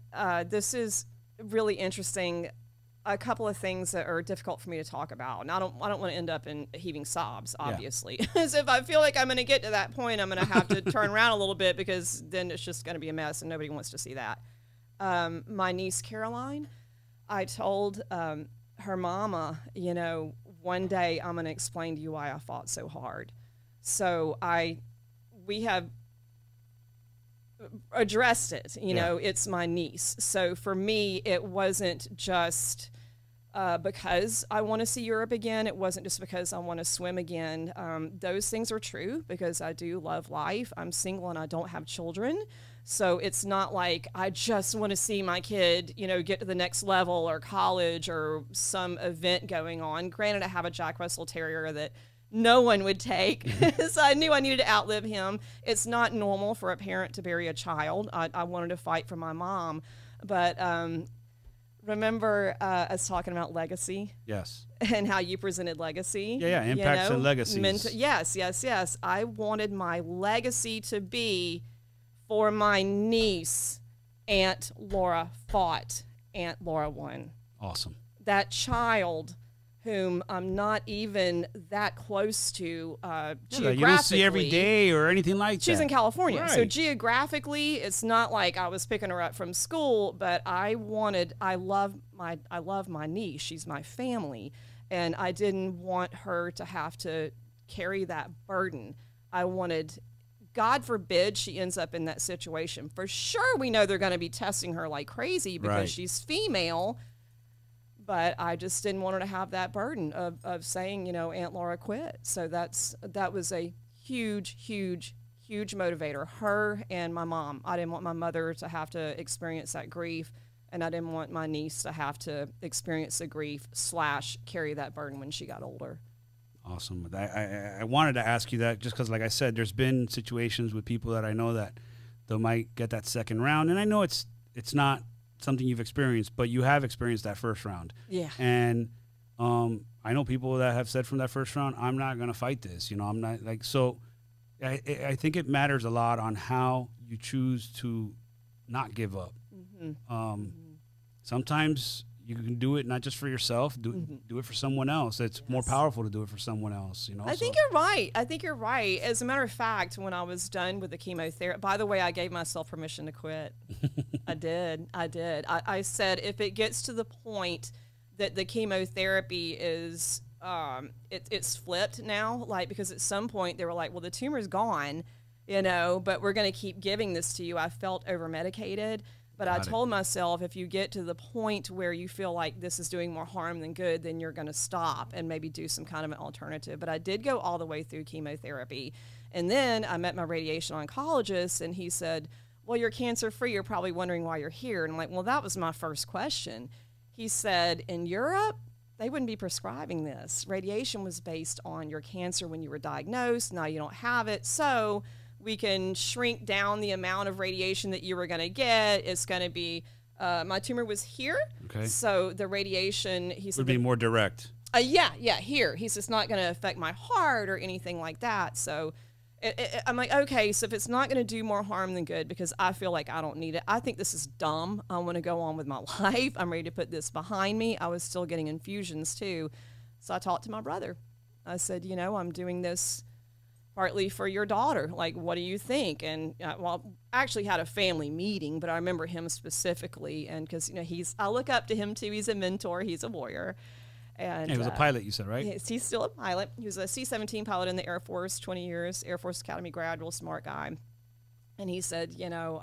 this is really interesting. A couple of things that are difficult for me to talk about, and I don't want to end up in heaving sobs, obviously. So if I feel like I'm going to get to that point, I'm going to have to turn around a little bit, because then it's just going to be a mess and nobody wants to see that. My niece Caroline, I told her mama, you know, one day I'm going to explain to you why I fought so hard. So we have addressed it, you know, it's my niece. So for me, it wasn't just because I want to see Europe again. It wasn't just because I want to swim again. Those things are true, because I do love life. I'm single and I don't have children. So it's not like I just want to see my kid, you know, get to the next level, or college, or some event going on. Granted, I have a Jack Russell Terrier that no one would take. So I knew I needed to outlive him. It's not normal for a parent to bury a child. I wanted to fight for my mom. But remember us talking about legacy? Yes. And how you presented legacy? Yeah, impacts and legacies. Yes. I wanted my legacy to be for my niece. Aunt Laura fought. Aunt Laura won. Awesome. That child whom I'm not even that close to geographically. You don't see every day or anything like that. She's in California. Right. So geographically, it's not like I was picking her up from school, but I love my niece. She's my family. And I didn't want her to have to carry that burden. I wanted, God forbid she ends up in that situation. For sure, we know they're going to be testing her like crazy because she's female. But I just didn't want her to have that burden of saying, you know, Aunt Laura quit. So that was a huge motivator, her and my mom. I didn't want my mother to have to experience that grief, and I didn't want my niece to have to experience the grief / carry that burden when she got older. Awesome. I wanted to ask you that just because, like I said, there's been situations with people that I know that they might get that second round, and I know it's not something you've experienced, but you have experienced that first round. Yeah. And I know people that have said from that first round, I'm not going to fight this. You know, I'm not like, so I think it matters a lot on how you choose to not give up. Sometimes you can do it not just for yourself, do it for someone else. It's more powerful to do it for someone else, you know. I think you're right. I think you're right. As a matter of fact, when I was done with the chemotherapy, by the way, I gave myself permission to quit. I did. I said, if it gets to the point that the chemotherapy is, it's flipped now, like, because at some point they were like, well, the tumor's gone, you know, but we're going to keep giving this to you. I felt over-medicated. But I told myself, if you get to the point where you feel like this is doing more harm than good, then you're going to stop and maybe do some kind of an alternative. But I did go all the way through chemotherapy. And then I met my radiation oncologist, and he said, well, you're cancer-free. You're probably wondering why you're here. And I'm like, well, that was my first question. He said, in Europe, they wouldn't be prescribing this. Radiation was based on your cancer when you were diagnosed. Now you don't have it. So we can shrink down the amount of radiation that you were going to get. It's going to be, my tumor was here. Okay. So the radiation, he said, would be more direct. Yeah, here. He says, it's not going to affect my heart or anything like that. So I'm like, okay, so if it's not going to do more harm than good, because I feel like I don't need it. I think this is dumb. I want to go on with my life. I'm ready to put this behind me. I was still getting infusions too. So I talked to my brother. I said, you know, I'm doing this partly for your daughter. Like, what do you think? And well, I actually had a family meeting, but I remember him specifically. And because, you know, I look up to him too. He's a mentor. He's a warrior. And he was a pilot, you said, right? He's still a pilot. He was a C-17 pilot in the Air Force, 20 years, Air Force Academy grad, real smart guy. And he said, you know,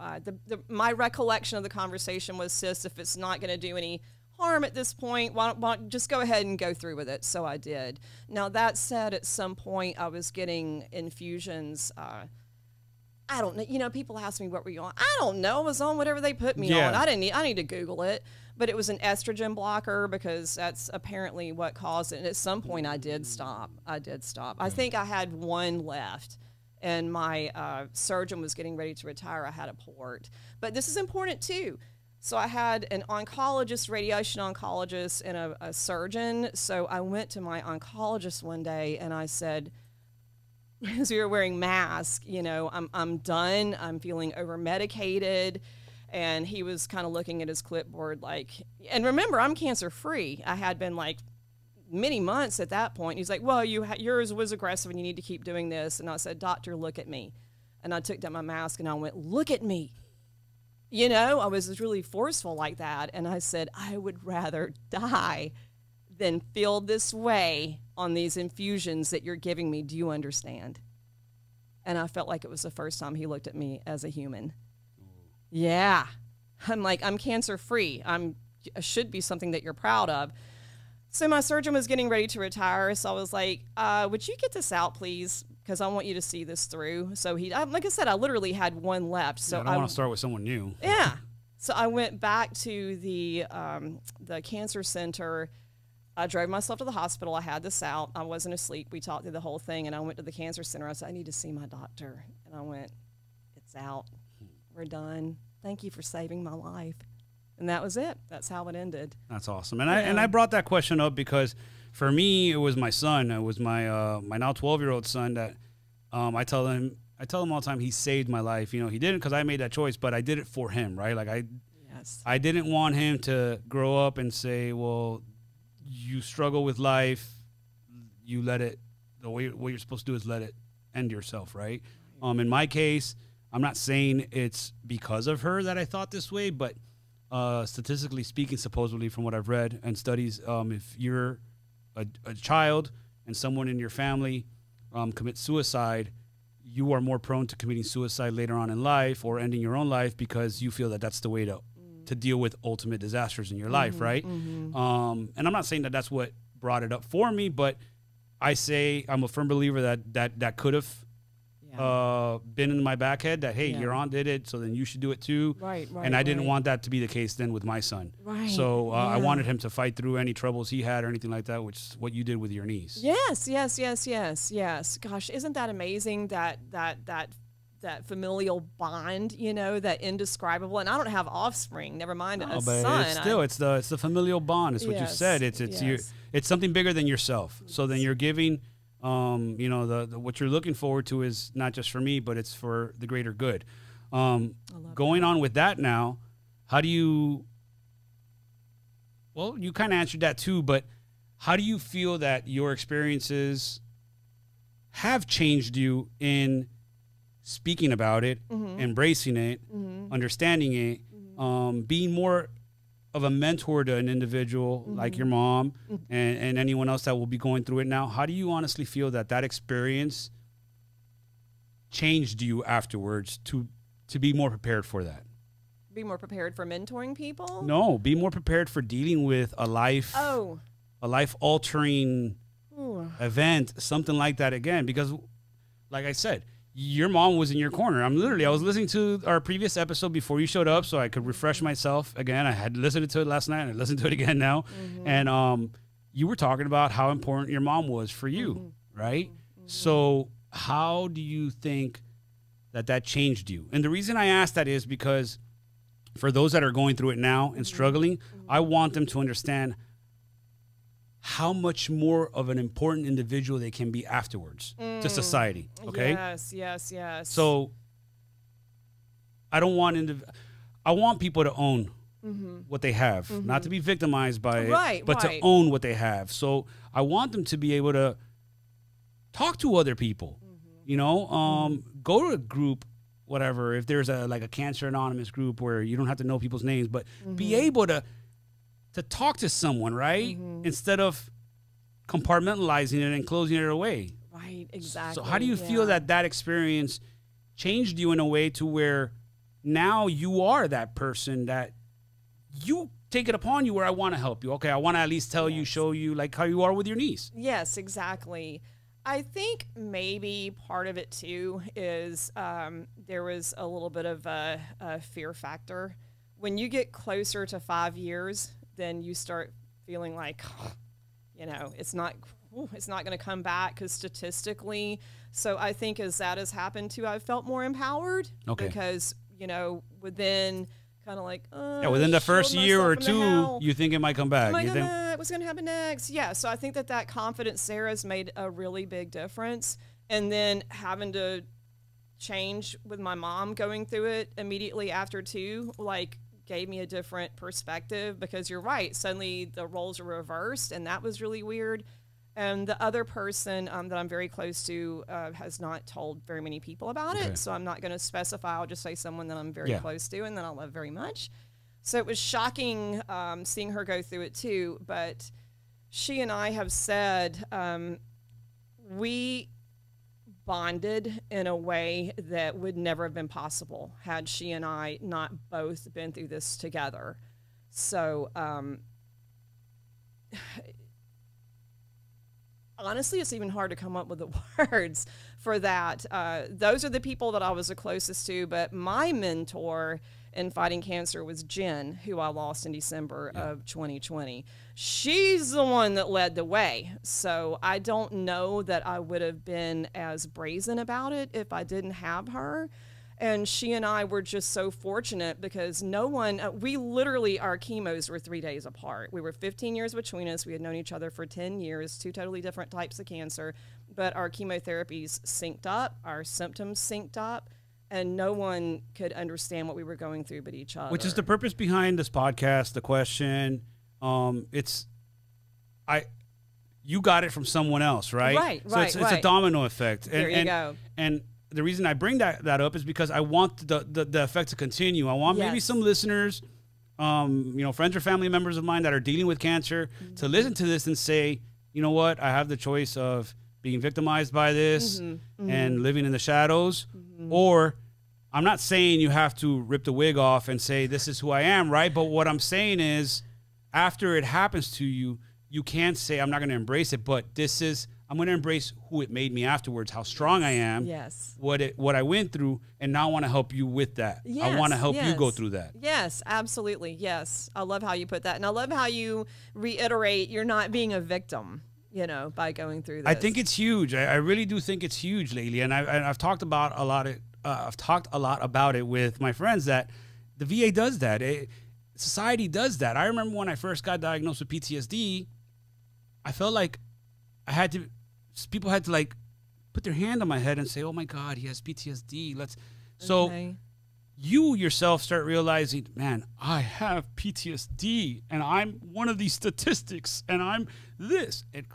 my recollection of the conversation was, sis, if it's not going to do any harm at this point, why don't just go ahead and go through with it. So I did. Now, that said, at some point I was getting infusions. I don't know. You know, people ask me, what were you on? I don't know. I was on whatever they put me on. I need to Google it. But it was an estrogen blocker, because that's apparently what caused it. And at some point I did stop. I think I had one left, and my surgeon was getting ready to retire. I had a port. But this is important too. So I had an oncologist, radiation oncologist, and a surgeon. So I went to my oncologist one day and I said, because we were wearing masks, you know, I'm done. I'm feeling over-medicated. And he was kind of looking at his clipboard like, and remember, I'm cancer-free. I had been like many months at that point. He's like, well, yours was aggressive and you need to keep doing this. And I said, doctor, look at me. And I took down my mask and I went, look at me. You know, I was really forceful like that. And I said, I would rather die than feel this way on these infusions that you're giving me. Do you understand? And I felt like it was the first time he looked at me as a human. Yeah. I'm like, I'm cancer-free. I should be something that you're proud of. So my surgeon was getting ready to retire. So I was like, would you get this out, please? Because I want you to see this through. So like I said, I literally had one left. So I don't want to start with someone new. Yeah. So I went back to the cancer center. I drove myself to the hospital. I had this out. I wasn't asleep. We talked through the whole thing. And I went to the cancer center. I said, I need to see my doctor. And I went, it's out. We're done. Thank you for saving my life. And that was it. That's how it ended. That's awesome. And I brought that question up because for me, it was my son. It was my now 12-year-old son that I tell him all the time, he saved my life. You know, he didn't because I made that choice, but I did it for him, right? Like I didn't want him to grow up and say, well, you struggle with life, you let it, what you're supposed to do is let it end yourself, right? In my case, I'm not saying it's because of her that I thought this way, but statistically speaking, supposedly from what I've read and studies, if you're a child and someone in your family commits suicide, you are more prone to committing suicide later on in life or ending your own life because you feel that that's the way to deal with ultimate disasters in your life, right? And I'm not saying that that's what brought it up for me, but I say I'm a firm believer that could have been in my back head that, hey, your aunt did it, so then you should do it too. Right. And I didn't want that to be the case then with my son. Right. So I wanted him to fight through any troubles he had or anything like that, which is what you did with your niece. Yes. Gosh, isn't that amazing that familial bond, you know, that indescribable. And I don't have offspring, never mind a son. It's still, it's the familial bond. It's what you said. It's something bigger than yourself. So then you're giving, you know, what you're looking forward to is not just for me, but it's for the greater good. Going on with that now, how do you, well, you kind of answered that too, but how do you feel that your experiences have changed you in speaking about it, embracing it, understanding it, being more of a mentor to an individual like your mom and anyone else that will be going through it now? How do you honestly feel that that experience changed you afterwards to be more prepared for that? Be more prepared for mentoring people? No, be more prepared for dealing with a life altering event, something like that again. Because like I said, your mom was in your corner. I was listening to our previous episode before you showed up so I could refresh myself again. I had listened to it last night and I listened to it again now. And you were talking about how important your mom was for you, right? So how do you think that changed you? And the reason I ask that is because for those that are going through it now and struggling, I want them to understand how much more of an important individual they can be afterwards to society. Okay. Yes. So I don't want I want people to own what they have, not to be victimized by it, but to own what they have. So I want them to be able to talk to other people, you know, go to a group, whatever. If there's like a Cancer Anonymous group where you don't have to know people's names, but be able to talk to someone, right? Instead of compartmentalizing it and closing it away. Right, exactly. So how do you feel that experience changed you in a way to where now you are that person that you take it upon you where I want to help you. Okay, I want to at least tell you, show you like how you are with your niece. Yes, exactly. I think maybe part of it too is there was a little bit of a fear factor. When you get closer to 5 years, then you start feeling like, you know, it's not going to come back because statistically. So I think as that has happened too, I've felt more empowered because, you know, within kind of like, within the first year or two, you think it might come back. What's going to happen next? Yeah. So I think that confidence there has made a really big difference. And then having to change with my mom going through it immediately after too, like, gave me a different perspective because you're right. Suddenly the roles are reversed, and that was really weird. And the other person that I'm very close to has not told very many people about it, so I'm not going to specify. I'll just say someone that I'm very close to and that I love very much. So it was shocking seeing her go through it too. But she and I have said we bonded in a way that would never have been possible had she and I not both been through this together. So honestly, it's even hard to come up with the words for that. Those are the people that I was the closest to, but my mentor in fighting cancer was Jen, who I lost in December of 2020. She's the one that led the way. So I don't know that I would have been as brazen about it if I didn't have her. And she and I were just so fortunate because no one, we literally, our chemos were 3 days apart. We were 15 years between us. We had known each other for 10 years, 2 totally different types of cancer, but our chemotherapies synced up, our symptoms synced up, and no one could understand what we were going through but each other. Which is the purpose behind this podcast, the question. You got it from someone else, right? Right, so it's a domino effect. There you go. And the reason I bring that up is because I want the effect to continue. I want maybe some listeners, you know, friends or family members of mine that are dealing with cancer to listen to this and say, you know what, I have the choice of being victimized by this and living in the shadows, or I'm not saying you have to rip the wig off and say this is who I am, right? But what I'm saying is after it happens to you, you can't say I'm not going to embrace it, but I'm going to embrace who it made me afterwards, how strong I am, yes, what I went through, and now I want to help you with that. yes, I want to help yes. you go through that. Yes, absolutely. Yes. I love how you put that. And I love how you reiterate you're not being a victim, you know, by going through this. I think it's huge. I really do think it's huge lately. And I've talked about I've talked a lot about it with my friends that the VA does that. Society does that. I remember when I first got diagnosed with PTSD, I felt like people had to like put their hand on my head and say, "Oh my God, he has PTSD." So you yourself start realizing, man, I have PTSD and I'm one of these statistics and I'm this. And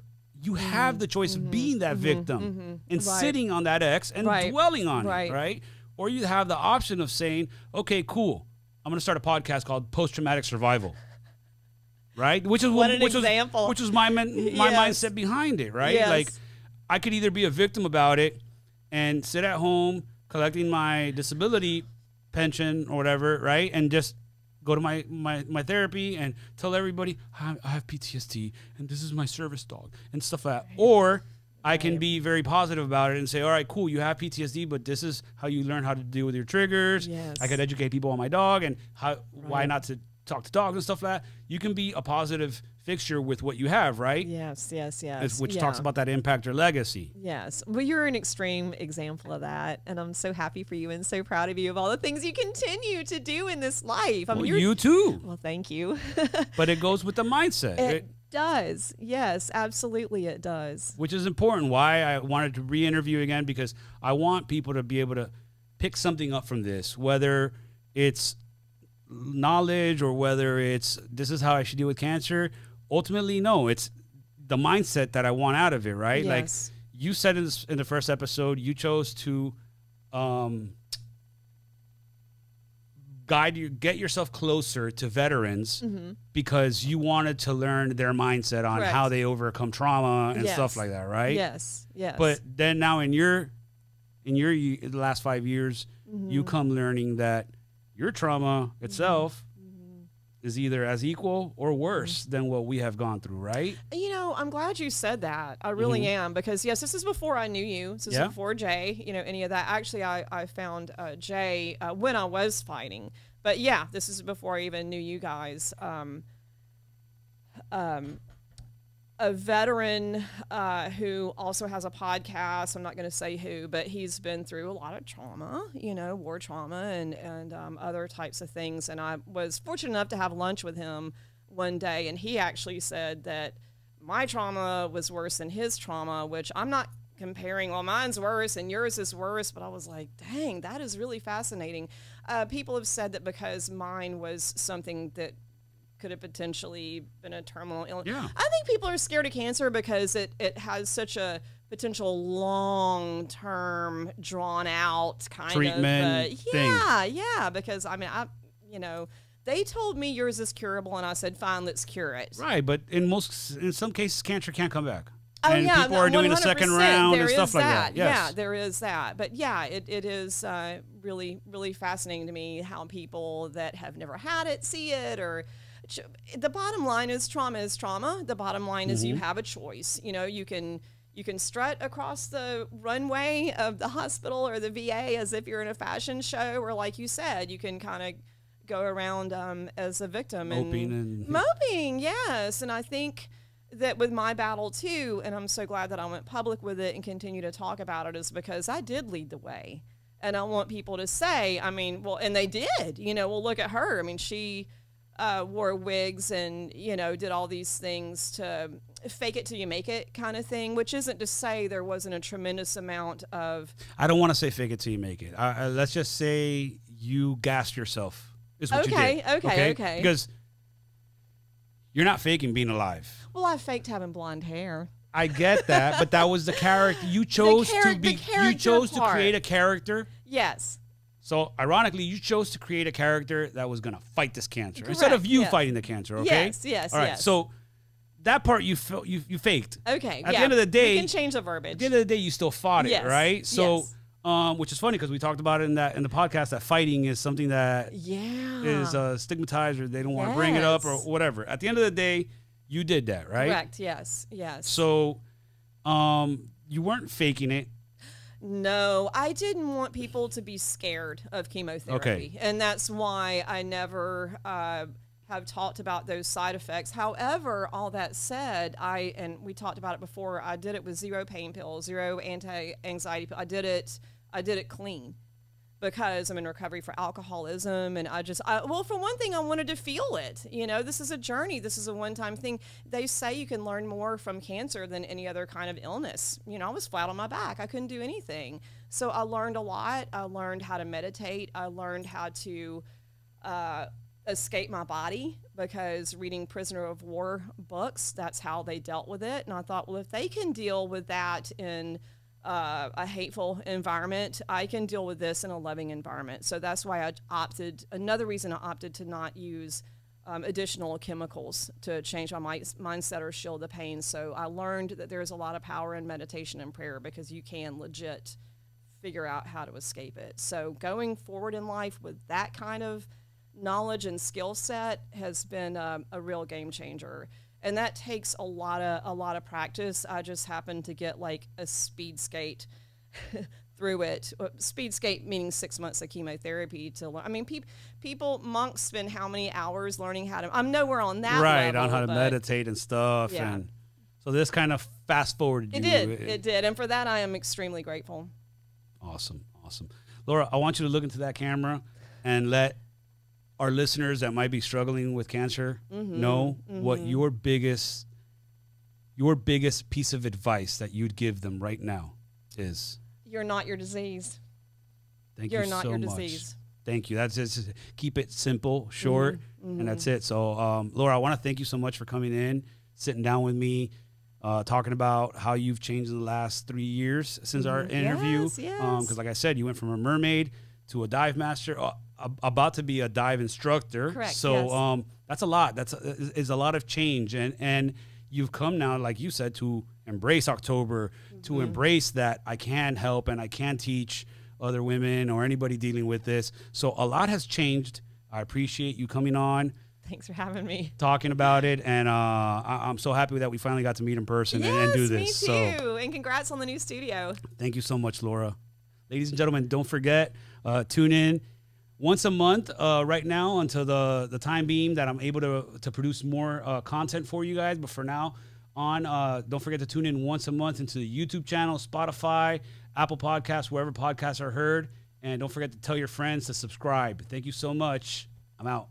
you have the choice of being that victim and sitting on that X and dwelling on it, right? Or you have the option of saying, okay, cool, I'm going to start a podcast called Post-Traumatic Survival. Right? Which is example. Which was my mindset behind it, right? Yes. Like I could either be a victim about it and sit at home collecting my disability pension or whatever, right? And just go to my therapy and tell everybody I have PTSD and this is my service dog and stuff like that. Or I can be very positive about it and say, all right, cool, you have PTSD, but this is how you learn how to deal with your triggers. Yes. I could educate people on my dog and why not to talk to dogs and stuff like that. You can be a positive fixture with what you have, right? Yes. Which talks about that impact or legacy. Yes. Well, you're an extreme example of that. And I'm so happy for you and so proud of you of all the things you continue to do in this life. I mean, you too. Well, thank you. But it goes with the mindset. It does. Yes, absolutely it does. Which is important. Why I wanted to re-interview again, because I want people to be able to pick something up from this, whether it's knowledge or whether it's this is how I should deal with cancer. Ultimately, no, it's the mindset that I want out of it, right? Yes. Like you said in the first episode, you chose to get yourself closer to veterans because you wanted to learn their mindset on how they overcome trauma and stuff like that, right? Yes. But then now in the last 5 years, you come learning that your trauma itself is either as equal or worse than what we have gone through, right? You know, I'm glad you said that. I really am, because yes, this is before I knew you. This is before Jay, you know, any of that. Actually, I found Jay when I was fighting. But yeah, this is before I even knew you guys. A veteran who also has a podcast. I'm not going to say who, but he's been through a lot of trauma, you know, war trauma and other types of things. And I was fortunate enough to have lunch with him one day, and he actually said that my trauma was worse than his trauma, which I'm not comparing, well, mine's worse and yours is worse, but I was like, dang, that is really fascinating. People have said that because mine was something that could have potentially been a terminal illness. Yeah. I think people are scared of cancer because it has such a potential long-term, drawn-out kind treatment thing. Yeah, because I mean, they told me yours is curable, and I said, fine, let's cure it. Right, but in some cases, cancer can't come back. Oh, and yeah, people are doing a second round and stuff like that. Yes. Yeah, there is that. But yeah, it is really, really fascinating to me how people that have never had it see it. Or the bottom line is trauma is trauma. The bottom line is you have a choice. You know, you can strut across the runway of the hospital or the VA as if you're in a fashion show, or like you said, you can kind of go around as a victim moping. Yes, and I think that with my battle too, and I'm so glad that I went public with it and continue to talk about it, is because I did lead the way. And I want people to say, I mean, well, and they did, you know, well, look at her. I mean, she wore wigs and, you know, did all these things to fake it till you make it kind of thing, which isn't to say there wasn't a tremendous amount of... I don't want to say fake it till you make it. Let's just say you gassed yourself is what you did. Okay. Because you're not faking being alive. Well, I faked having blonde hair. I get that, but that was the character you chose you chose to create a character. Yes. So ironically, you chose to create a character that was going to fight this cancer instead of you fighting the cancer. Okay. Yes. All right. So that part you faked. Okay. At the end of the day, we can change the verbiage. At the end of the day, you still fought it, right? So, which is funny because we talked about it in the podcast that fighting is something that is stigmatized, or they don't want to bring it up or whatever. At the end of the day, You did that, right? Correct. Yes. Yes. So, you weren't faking it. No, I didn't want people to be scared of chemotherapy. And that's why I never have talked about those side effects. However, all that said, and we talked about it before, I did it with 0 pain pills, 0 anti-anxiety pills. I did it clean because I'm in recovery for alcoholism. And well, for one thing, I wanted to feel it. You know, this is a journey. This is a one-time thing. They say you can learn more from cancer than any other kind of illness. You know, I was flat on my back. I couldn't do anything. So I learned a lot. I learned how to meditate. I learned how to escape my body, because reading prisoner of war books, that's how they dealt with it. And I thought, well, if they can deal with that in a hateful environment, I can deal with this in a loving environment. So that's why another reason I opted to not use additional chemicals to change my mindset or shield the pain. So I learned that there's a lot of power in meditation and prayer, because you can legit figure out how to escape it. So going forward in life with that kind of knowledge and skill set has been a real game changer. And that takes a lot of practice. I just happened to get like a speed skate through it. Speed skate meaning 6 months of chemotherapy to learn. I mean, monks spend how many hours learning how to? I'm nowhere on that right, level, on how to meditate and stuff. Yeah. And so this kind of fast forwarded you. It did, and for that I am extremely grateful. Awesome. Laura, I want you to look into that camera and let our listeners that might be struggling with cancer know what your biggest piece of advice that you'd give them right now is. You're not your disease. You're not your disease. Thank you. That's just keep it simple, short, and that's it. So, Laura, I want to thank you so much for coming in, sitting down with me, talking about how you've changed in the last 3 years since our interview. Yes. Because, like I said, you went from a mermaid to a dive master, about to be a dive instructor. Correct. So, that's a lot. Is a lot of change, and you've come now, like you said, to embrace October, to embrace that I can help and I can teach other women or anybody dealing with this. So a lot has changed. I appreciate you coming on. Thanks for having me. Talking about it, and I'm so happy that we finally got to meet in person and do this. Me too. So, and congrats on the new studio. Thank you so much, Laura. Ladies and gentlemen, don't forget, tune in once a month right now until the time being that I'm able to produce more content for you guys. But for now on, don't forget to tune in once a month into the YouTube channel, Spotify, Apple Podcasts, wherever podcasts are heard. And don't forget to tell your friends to subscribe. Thank you so much. I'm out.